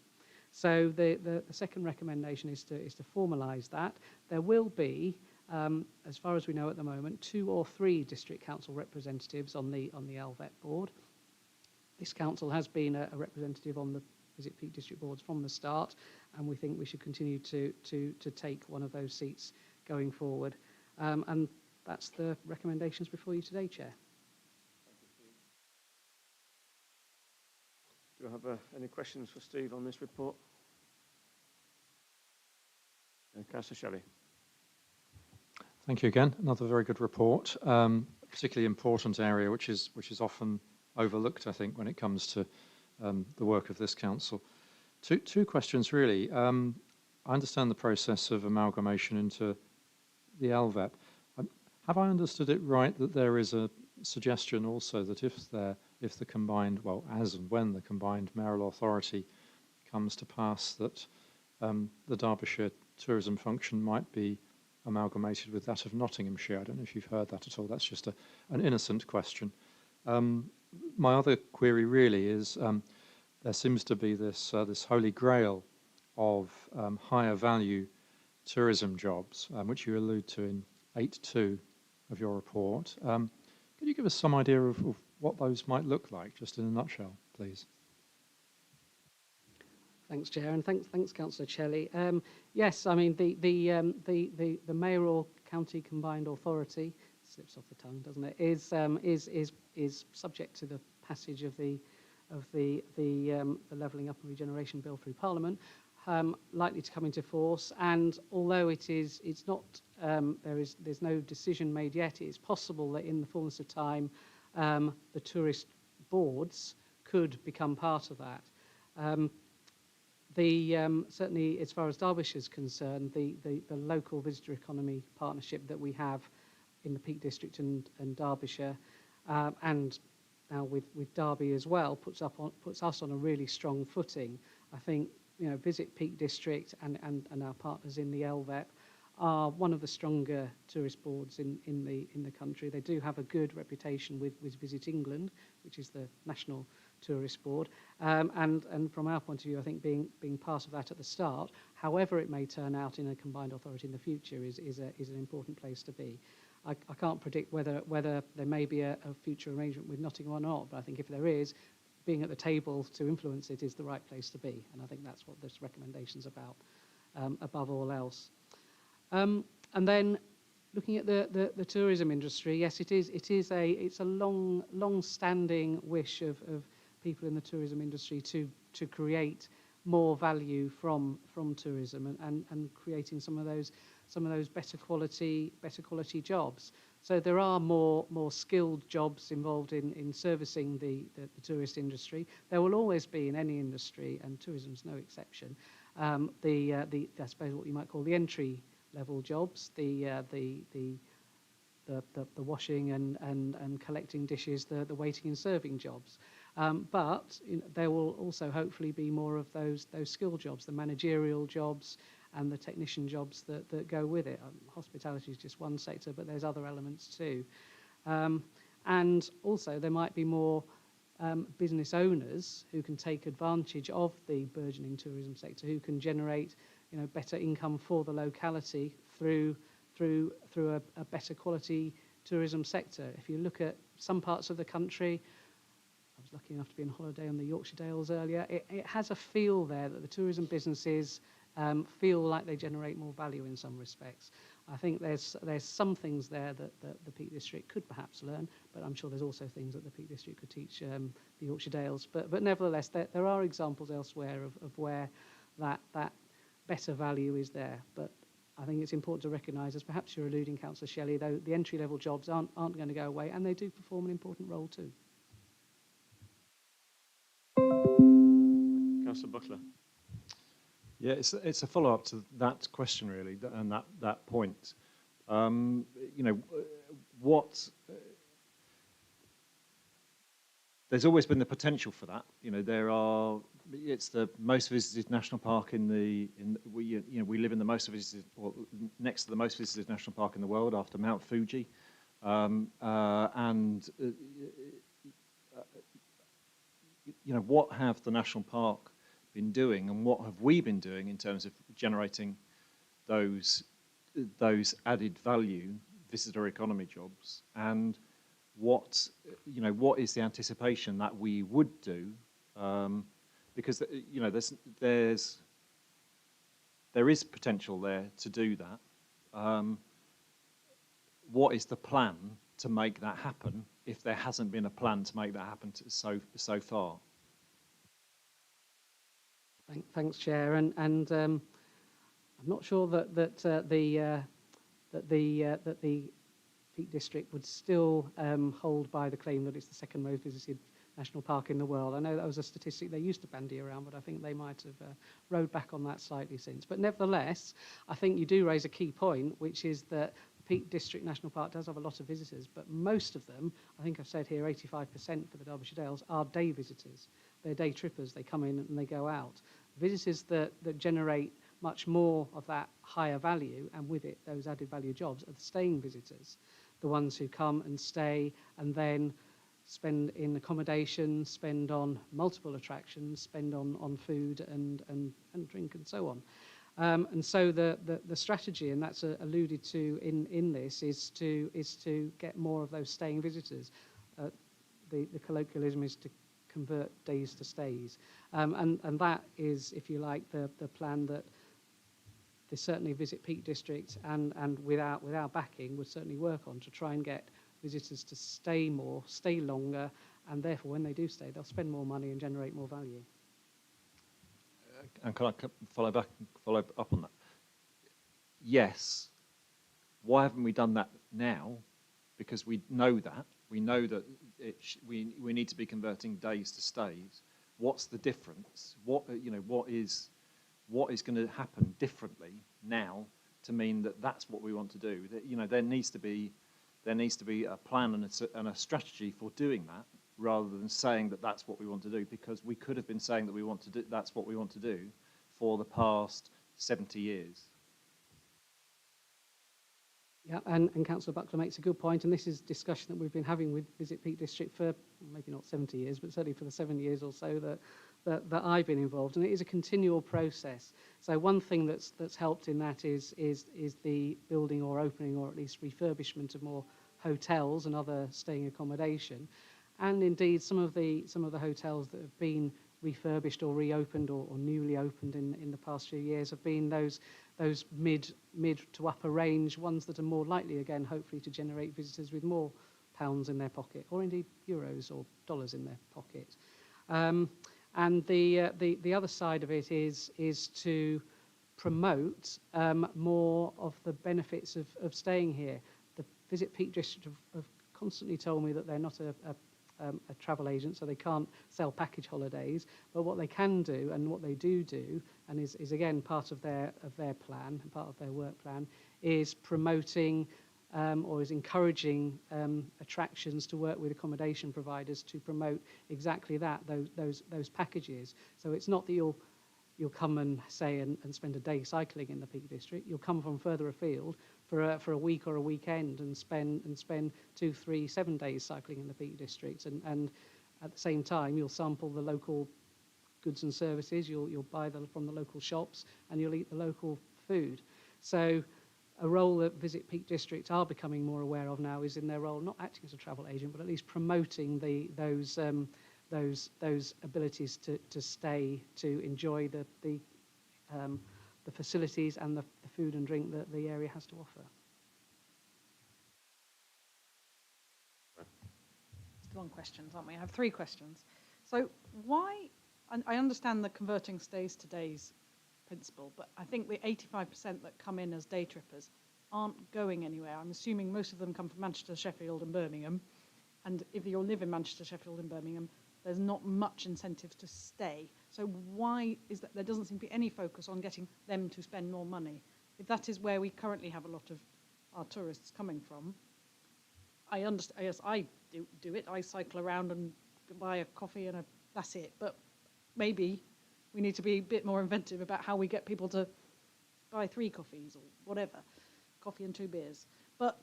Q: So the second recommendation is to formalise that. There will be, as far as we know at the moment, 2 or 3 District Council representatives on the LVEP board. This council has been a representative on the Visit Peak District boards from the start, and we think we should continue to take one of those seats going forward. And that's the recommendations before you today, Chair.
A: Do you have any questions for Steve on this report? Councillor Shelley.
L: Thank you again. Another very good report. Particularly important area, which is often overlooked, I think, when it comes to the work of this council. Two questions really. I understand the process of amalgamation into the LVEP. Have I understood it right that there is a suggestion also that if the combined, well, as and when the combined mayoral authority comes to pass, that the Derbyshire tourism function might be amalgamated with that of Nottinghamshire? I don't know if you've heard that at all. That's just an innocent question. My other query really is there seems to be this holy grail of higher value tourism jobs, which you allude to in 8.2 of your report. Could you give us some idea of what those might look like, just in a nutshell, please?
Q: Thanks, Chair, and thanks, Councillor Shelley. Yes, I mean the mayoral county combined authority, slips off the tongue, doesn't it? Is subject to the passage of the Levelling Up and Regeneration Bill through Parliament. likely to come into force, and although it's not, there's no decision made yet, it's possible that in the fullness of time, the tourist boards could become part of that. Certainly, as far as Derbyshire is concerned, the local visitor economy partnership that we have in the Peak District and Derbyshire, and now with Derby as well, puts us on a really strong footing. I think, you know, Visit Peak District and our partners in the LVEP are one of the stronger tourist boards in the country. They do have a good reputation with Visit England, which is the national tourist board, and from our point of view, I think being part of that at the start, however it may turn out in a combined authority in the future, is an important place to be. I can't predict whether there may be a future arrangement with Nottingham or not, but I think if there is, being at the table to influence it is the right place to be, and I think that's what this recommendation's about, above all else. And then looking at the tourism industry, yes, it's a long-standing wish of people in the tourism industry to create more value from tourism and creating some of those better quality jobs. So there are more skilled jobs involved in servicing the tourist industry. There will always be in any industry, and tourism's no exception. I suppose what you might call the entry level jobs, the washing and collecting dishes, the waiting and serving jobs. But there will also hopefully be more of those skill jobs, the managerial jobs and the technician jobs that go with it. Hospitality is just one sector, but there's other elements too. And also there might be more business owners who can take advantage of the burgeoning tourism sector, who can generate, you know, better income for the locality through a better quality tourism sector. If you look at some parts of the country, I was lucky enough to be on holiday on the Yorkshire Dales earlier, it has a feel there that the tourism businesses feel like they generate more value in some respects. I think there's some things there that the Peak District could perhaps learn, but I'm sure there's also things that the Peak District could teach the Yorkshire Dales. But nevertheless, there are examples elsewhere of where that better value is there. But I think it's important to recognise, as perhaps you're alluding, Councillor Shelley, though the entry-level jobs aren't going to go away, and they do perform an important role too.
A: Councillor Buckler.
L: Yeah, it's a follow-up to that question really, and that point. You know, there's always been the potential for that. You know, it's the most visited national park we live in the most visited, or next to the most visited national park in the world after Mount Fuji, you know, what have the national park been doing, and what have we been doing in terms of generating those added value visitor economy jobs, and what is the anticipation that we would do, because you know there is potential there to do that. What is the plan to make that happen if there hasn't been a plan to make that happen so far?
Q: Thanks, Chair, and I'm not sure that the Peak District would still hold by the claim that it's the second most visited national park in the world. I know that was a statistic they used to bandy around, but I think they might have rode back on that slightly since. But nevertheless, I think you do raise a key point, which is that the Peak District National Park does have a lot of visitors, but most of them, I think I've said here 85% for the Derbyshire Dales, are day visitors. They're day trippers. They come in and they go out. Visitors that generate much more of that higher value, and with it those added value jobs, are the staying visitors, the ones who come and stay and then spend in accommodation, spend on multiple attractions, spend on food and drink and so on. And so the strategy, and that's alluded to in this, is to get more of those staying visitors. The colloquialism is to convert days to stays, and that is, if you like, the plan that they certainly Visit Peak District and with our backing would certainly work on, to try and get visitors to stay more, stay longer, and therefore when they do stay, they'll spend more money and generate more value.
L: and can I follow up on that? Yes. Why haven't we done that now? Because we know that we need to be converting days to stays. What's the difference? What is going to happen differently now to mean that that's what we want to do? That, there needs to be a plan and a strategy for doing that, rather than saying that that's what we want to do, because we could have been saying that that's what we want to do for the past 70 years.
Q: Yeah, and Councillor Buckler makes a good point, and this is discussion that we've been having with Visit Peak District for maybe not 70 years, but certainly for the 7 years or so that I've been involved, and it is a continual process. So one thing that's helped in that is the building or opening, or at least refurbishment of more hotels and other staying accommodation, and indeed some of the hotels that have been refurbished or reopened or newly opened in the past few years have been those mid to upper range ones that are more likely, again, hopefully, to generate visitors with more pounds in their pocket, or indeed euros or dollars in their pocket. And the other side of it is to promote more of the benefits of staying here. The Visit Peak District have constantly told me that they're not a travel agent, so they can't sell package holidays. But what they can do, and what they do, and is again part of their plan and part of their work plan, is promoting or is encouraging attractions to work with accommodation providers to promote exactly that, those packages. So it's not that you'll come and say and spend a day cycling in the Peak District. You'll come from further afield for a week or a weekend and spend 2, 3, 7 days cycling in the Peak District, and at the same time you'll sample the local goods and services. You'll buy them from the local shops, and you'll eat the local food. So a role that Visit Peak District are becoming more aware of now is in their role, not acting as a travel agent, but at least promoting those abilities to stay, to enjoy the facilities and the food and drink that the area has to offer.
J: Still on questions, aren't we? I have 3 questions. So why, and I understand the converting stays to days principle, but I think the 85% that come in as day trippers aren't going anywhere. I'm assuming most of them come from Manchester, Sheffield and Birmingham. And if you live in Manchester, Sheffield and Birmingham, there's not much incentive to stay. So why is that there doesn't seem to be any focus on getting them to spend more money? If that is where we currently have a lot of our tourists coming from, I understand, yes, I do it. I cycle around and buy a coffee and that's it. But maybe we need to be a bit more inventive about how we get people to buy 3 coffees or whatever, coffee and 2 beers. But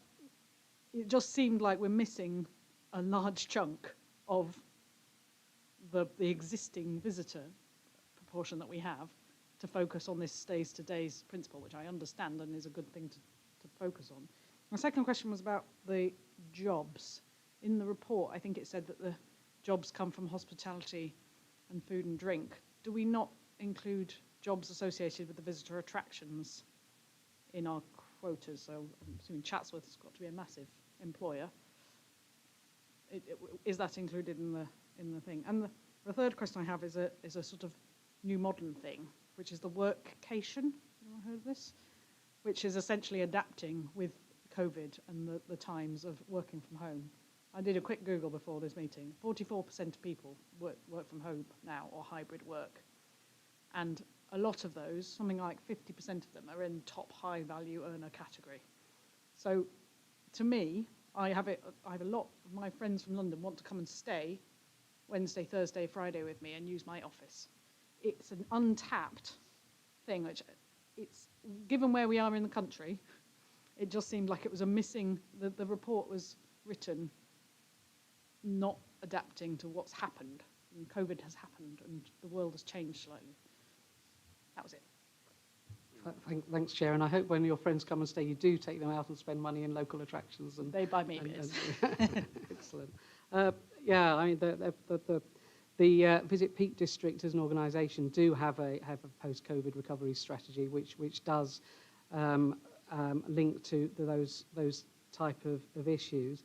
J: it just seemed like we're missing a large chunk of the existing visitor proportion that we have to focus on this stays to days principle, which I understand and is a good thing to focus on. My second question was about the jobs. In the report, I think it said that the jobs come from hospitality and food and drink. Do we not include jobs associated with the visitor attractions in our quotas? So I'm assuming Chatsworth has got to be a massive employer. Is that included in the thing? And the third question I have is a sort of new modern thing, which is the workcation. Anyone heard of this? Which is essentially adapting with COVID and the times of working from home. I did a quick Google before this meeting. 44% of people work from home now, or hybrid work. And a lot of those, something like 50% of them, are in top high value earner category. So to me, I have a lot of my friends from London want to come and stay Wednesday, Thursday, Friday with me and use my office. It's an untapped thing, which it's, given where we are in the country, it just seemed like it was a missing, the report was written not adapting to what's happened. And COVID has happened and the world has changed slightly. That was it.
Q: Thanks, Chair, and I hope when your friends come and stay, you do take them out and spend money in local attractions. And
J: they buy me beers.
Q: Excellent. Yeah, I mean, the Visit Peak District as an organisation do have a post-COVID recovery strategy, which does link to those type of issues.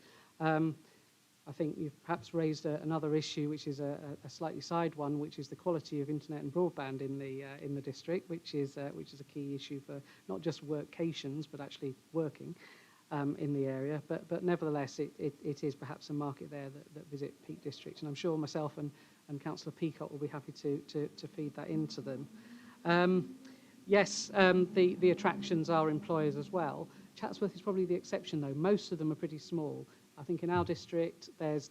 Q: I think you've perhaps raised another issue, which is a slightly side one, which is the quality of internet and broadband in the district, which is a key issue for not just workations but actually working in the area. But nevertheless, it is perhaps a market there that visit Peak District, and I'm sure myself and Councillor Peacock will be happy to feed that into them. Yes, the attractions are employers as well. Chatsworth is probably the exception, though. Most of them are pretty small. I think in our district there's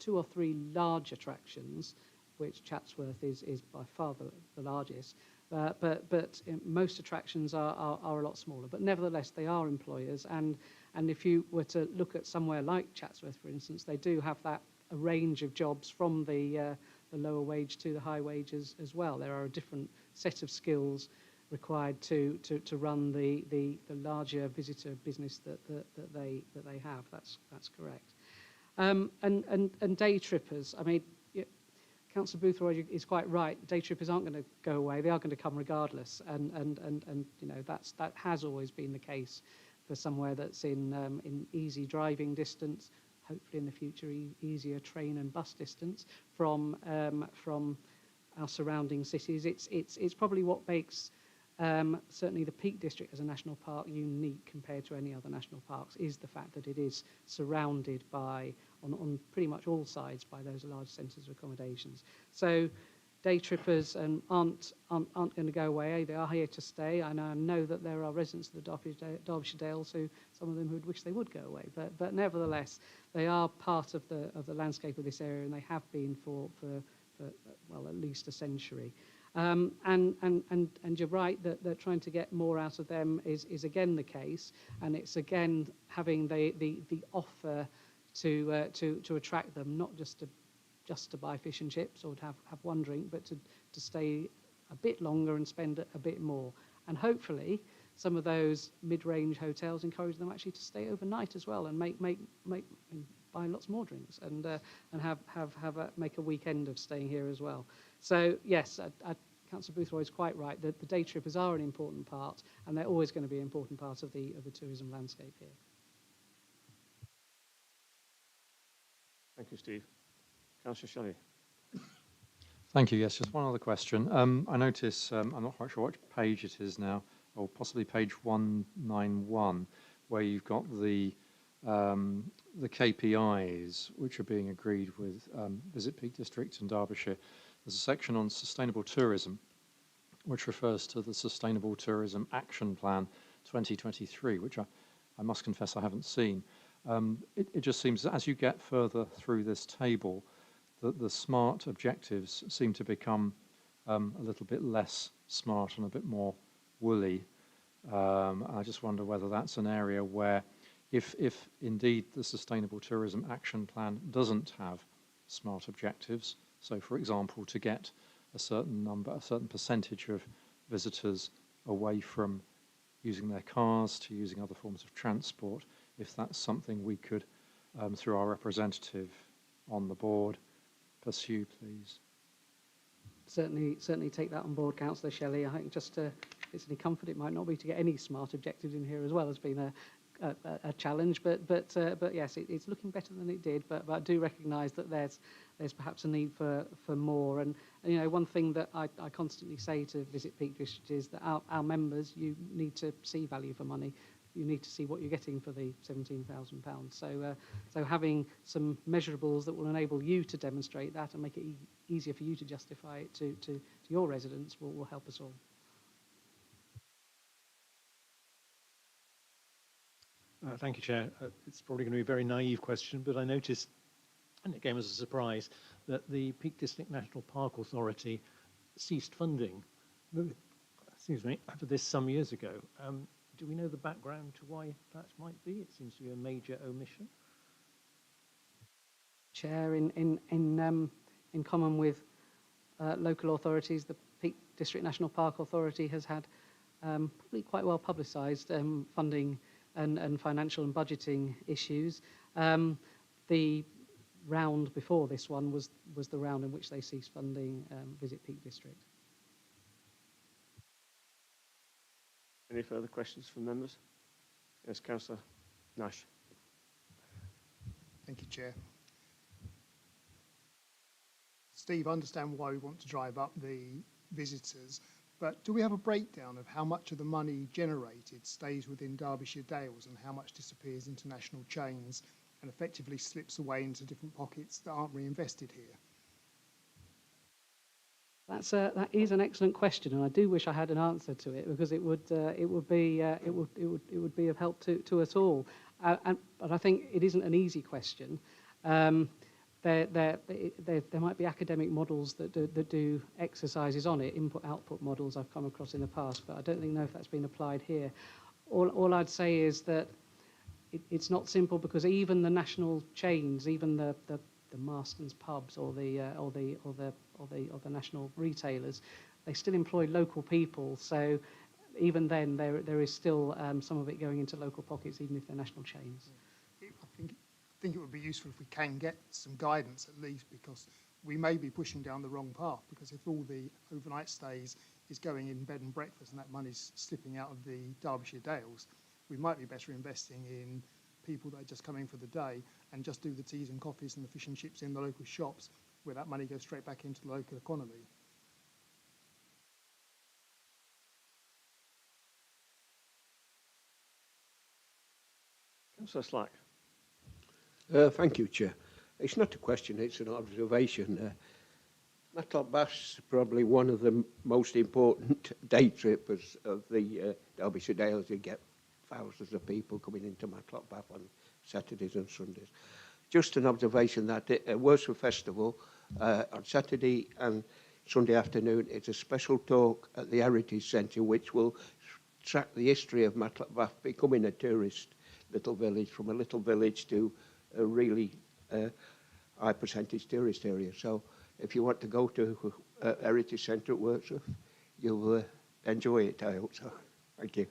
Q: 2 or 3 large attractions, which Chatsworth is by far the largest. But most attractions are a lot smaller. But nevertheless, they are employers, and if you were to look at somewhere like Chatsworth, for instance, they do have a range of jobs from the lower wage to the high wages as well. There are a different set of skills required to run the larger visitor business that they have. That's correct. And day trippers. I mean, Councillor Boothroyd is quite right. Day trippers aren't going to go away. They are going to come regardless. And you know that has always been the case for somewhere that's in easy driving distance. Hopefully in the future easier train and bus distance from our surrounding cities. It's probably what makes certainly the Peak District as a national park unique compared to any other national parks, is the fact that it is surrounded by, on pretty much all sides, by those large centres of accommodations. So day trippers aren't going to go away. They are here to stay. And I know that there are residents of the Derbyshire Dales who, some of them, who would wish they would go away. But nevertheless, they are part of the landscape of this area, and they have been for well, at least a century. And you're right that trying to get more out of them is again the case, and it's again having the offer to attract them, not just to buy fish and chips or to have one drink, but to stay a bit longer and spend a bit more. And hopefully some of those mid-range hotels encourage them actually to stay overnight as well, and buy lots more drinks and make a weekend of staying here as well. So yes, Councillor Boothroyd is quite right that the day trippers are an important part, and they're always going to be an important part of the tourism landscape here.
A: Thank you, Steve. Councillor Shelley.
L: Thank you. Yes, just one other question. I notice, I'm not quite sure what page it is now, or possibly page 191, where you've got the KPIs which are being agreed with Visit Peak District and Derbyshire. There's a section on sustainable tourism, which refers to the Sustainable Tourism Action Plan 2023, which I must confess I haven't seen. It just seems that as you get further through this table, that the SMART objectives seem to become a little bit less smart and a bit more woolly. I just wonder whether that's an area where, if indeed the Sustainable Tourism Action Plan doesn't have SMART objectives, so for example to get a certain percentage of visitors away from using their cars to using other forms of transport, if that's something we could, through our representative on the board, pursue, please.
Q: Certainly take that on board, Councillor Shelley. I think just if it's any comfort, it might not be to get any SMART objectives in here as well. Has been a challenge, but yes, it's looking better than it did. But I do recognise that there's perhaps a need for more. And you know, one thing that I constantly say to Visit Peak District is that our members, you need to see value for money. You need to see what you're getting for the £17,000. So having some measurables that will enable you to demonstrate that and make it easier for you to justify it to your residents will help us all.
C: Thank you, Chair. It's probably going to be a very naive question, but I noticed, and it came as a surprise, that the Peak District National Park Authority ceased funding, for this some years ago. Do we know the background to why that might be? It seems to be a major omission.
Q: Chair, in common with local authorities, the Peak District National Park Authority has had probably quite well publicised funding and financial and budgeting issues. The round before this one was the round in which they ceased funding Visit Peak District.
A: Any further questions from members? Yes, Councillor Nash.
R: Thank you, Chair. Steve, I understand why we want to drive up the visitors, but do we have a breakdown of how much of the money generated stays within Derbyshire Dales and how much disappears into national chains and effectively slips away into different pockets that aren't reinvested here?
Q: That is an excellent question, and I do wish I had an answer to it, because it would be of help to us all. But I think it isn't an easy question. There might be academic models that do exercises on it, input-output models I've come across in the past, but I don't know if that's been applied here. All I'd say is that it's not simple, because even the national chains, even the Marston's pubs or the national retailers, they still employ local people. So even then, there is still some of it going into local pockets, even if they're national chains.
R: I think it would be useful if we can get some guidance at least, because we may be pushing down the wrong path, because if all the overnight stays is going in bed and breakfast and that money's slipping out of the Derbyshire Dales, we might be better investing in people that are just coming for the day and just do the teas and coffees and the fish and chips in the local shops, where that money goes straight back into the local economy.
A: Councillor Slack.
M: Thank you, Chair. It's not a question, it's an observation. Matlock Bath's probably one of the most important day trippers of the Derbyshire Dales. You get thousands of people coming into Matlock Bath on Saturdays and Sundays. Just an observation that at Worcester Festival on Saturday and Sunday afternoon, it's a special talk at the Heritage Centre which will track the history of Matlock Bath becoming a tourist little village, from a little village to a really high percentage tourist area. So if you want to go to a Heritage Centre at Worcester, you'll enjoy it, I hope so. Thank you.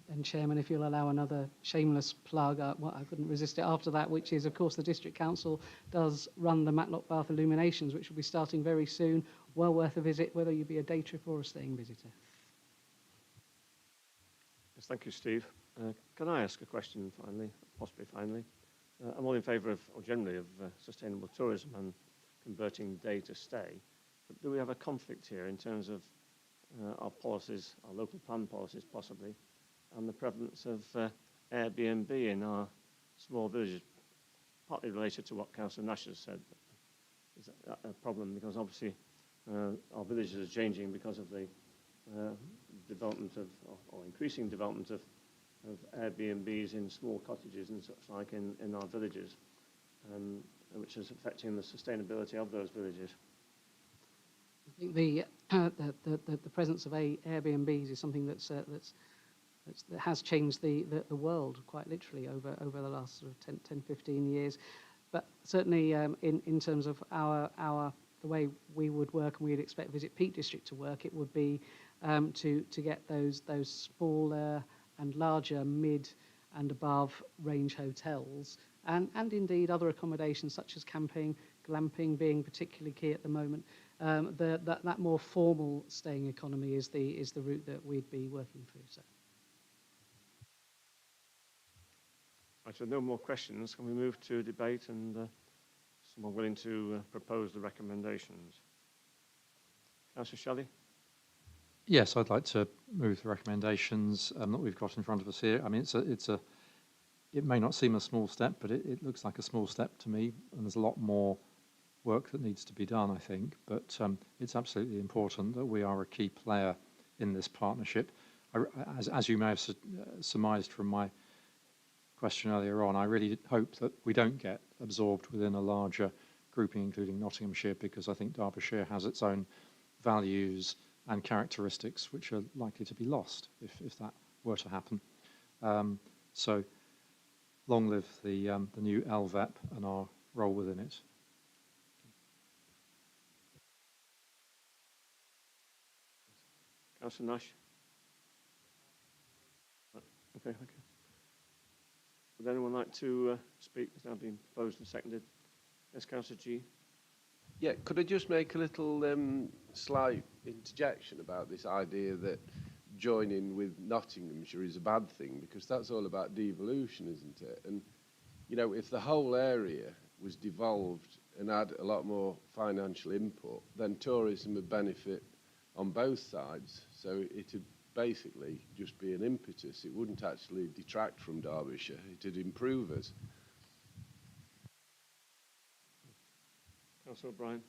Q: And Chairman, if you'll allow another shameless plug, I couldn't resist it after that, which is, of course, the District Council does run the Matlock Bath Illuminations, which will be starting very soon. Well worth a visit, whether you be a day trip or a staying visitor.
A: Yes, thank you, Steve. Can I ask a question finally, possibly finally? I'm all in favour of, or generally, of sustainable tourism and converting day to stay. But do we have a conflict here in terms of our policies, our local plan policies possibly, and the prevalence of Airbnb in our small villages, partly related to what Councillor Nash has said? Is that a problem? Because obviously our villages are changing because of the development of, or increasing development of Airbnbs in small cottages and such like in our villages, which is affecting the sustainability of those villages.
Q: I think the presence of Airbnbs is something that has changed the world quite literally over the last sort of 10, 15 years. But certainly in terms of the way we would work and we'd expect Visit Peak District to work, it would be to get those smaller and larger mid and above range hotels and indeed other accommodations such as camping, glamping being particularly key at the moment. That more formal staying economy is the route that we'd be working through. So.
A: Right, so no more questions. Can we move to debate and someone willing to propose the recommendations? Councillor Shelley?
L: Yes, I'd like to move the recommendations that we've got in front of us here. I mean, it may not seem a small step, but it looks like a small step to me, and there's a lot more work that needs to be done, I think. But it's absolutely important that we are a key player in this partnership. As you may have surmised from my question earlier on, I really hope that we don't get absorbed within a larger grouping, including Nottinghamshire, because I think Derbyshire has its own values and characteristics which are likely to be lost if that were to happen. So long live the new LVEP and our role within it.
A: Councillor Nash? Okay, thank you. Would anyone like to speak? It's now been proposed and seconded. Yes, Councillor G.
D: Yeah, could I just make a little slight interjection about this idea that joining with Nottinghamshire is a bad thing, because that's all about devolution, isn't it? And, you know, if the whole area was devolved and had a lot more financial input, then tourism would benefit on both sides. So it'd basically just be an impetus. It wouldn't actually detract from Derbyshire. It'd improve us.
A: Councillor O'Brien.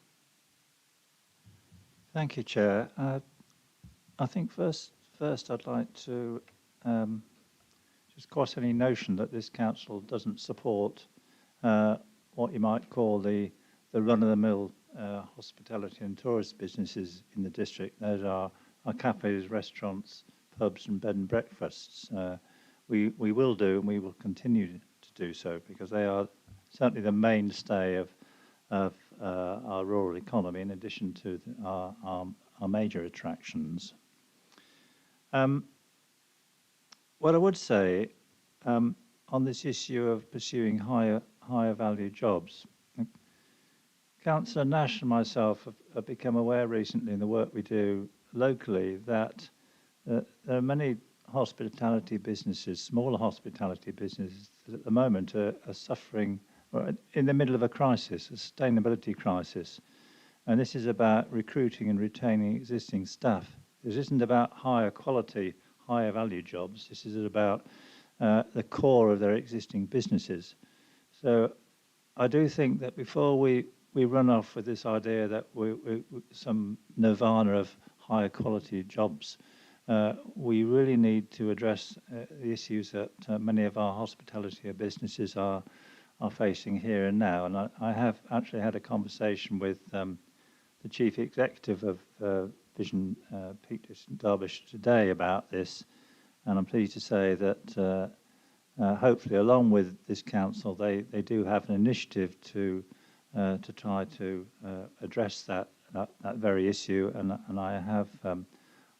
P: Thank you, Chair. I think first I'd like to just cross any notion that this council doesn't support what you might call the run-of-the-mill hospitality and tourist businesses in the district. Those are our cafes, restaurants, pubs and bed and breakfasts. We will do and we will continue to do so because they are certainly the mainstay of our rural economy in addition to our major attractions. What I would say on this issue of pursuing higher value jobs, Councillor Nash and myself have become aware recently in the work we do locally that there are many hospitality businesses, smaller hospitality businesses, that at the moment are suffering in the middle of a crisis, a sustainability crisis. And this is about recruiting and retaining existing staff. This isn't about higher quality, higher value jobs. This is about the core of their existing businesses. So I do think that before we run off with this idea that we some nirvana of higher quality jobs, we really need to address the issues that many of our hospitality businesses are facing here and now. And I have actually had a conversation with the Chief Executive of Vision Peak District Derbyshire today about this, and I'm pleased to say that hopefully along with this council they do have an initiative to try to address that very issue, and I have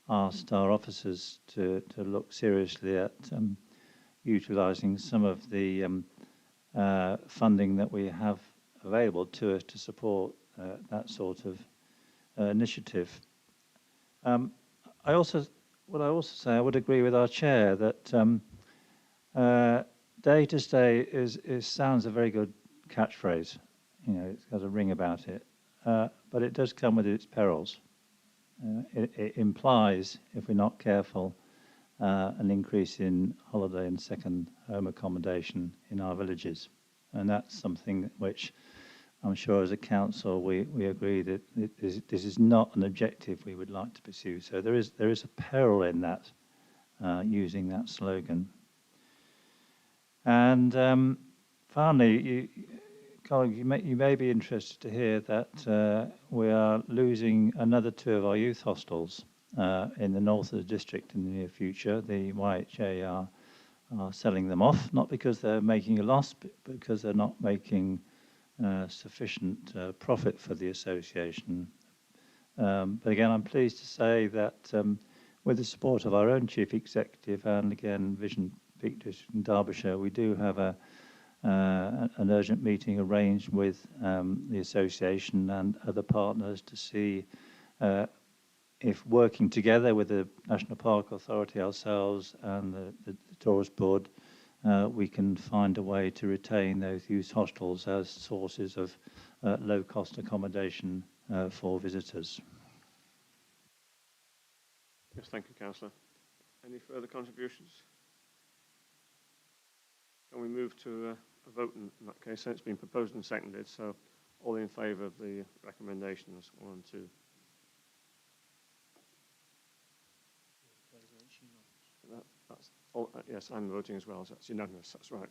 P: asked our officers to look seriously at utilising some of the funding that we have available to us to support that sort of initiative. I also say I would agree with our chair that day to stay sounds a very good catchphrase. You know, it's got a ring about it, but it does come with its perils. It implies, if we're not careful, an increase in holiday and second home accommodation in our villages, and that's something which I'm sure as a council we agree that this is not an objective we would like to pursue. So there is a peril in that, using that slogan. And finally, colleague, you may be interested to hear that we are losing another 2 of our youth hostels in the north of the district in the near future. The YHA are selling them off, not because they're making a loss, but because they're not making sufficient profit for the association. But again, I'm pleased to say that with the support of our own Chief Executive and again Vision Peak District in Derbyshire, we do have an urgent meeting arranged with the association and other partners to see if working together with the National Park Authority, ourselves and the Tourist Board, we can find a way to retain those youth hostels as sources of low-cost accommodation for visitors.
A: Yes, thank you, Councillor. Any further contributions? Can we move to a vote in that case? So it's been proposed and seconded, so all in favour of the recommendations 1 and 2. That's all, yes, I'm voting as well, so that's unanimous, that's right.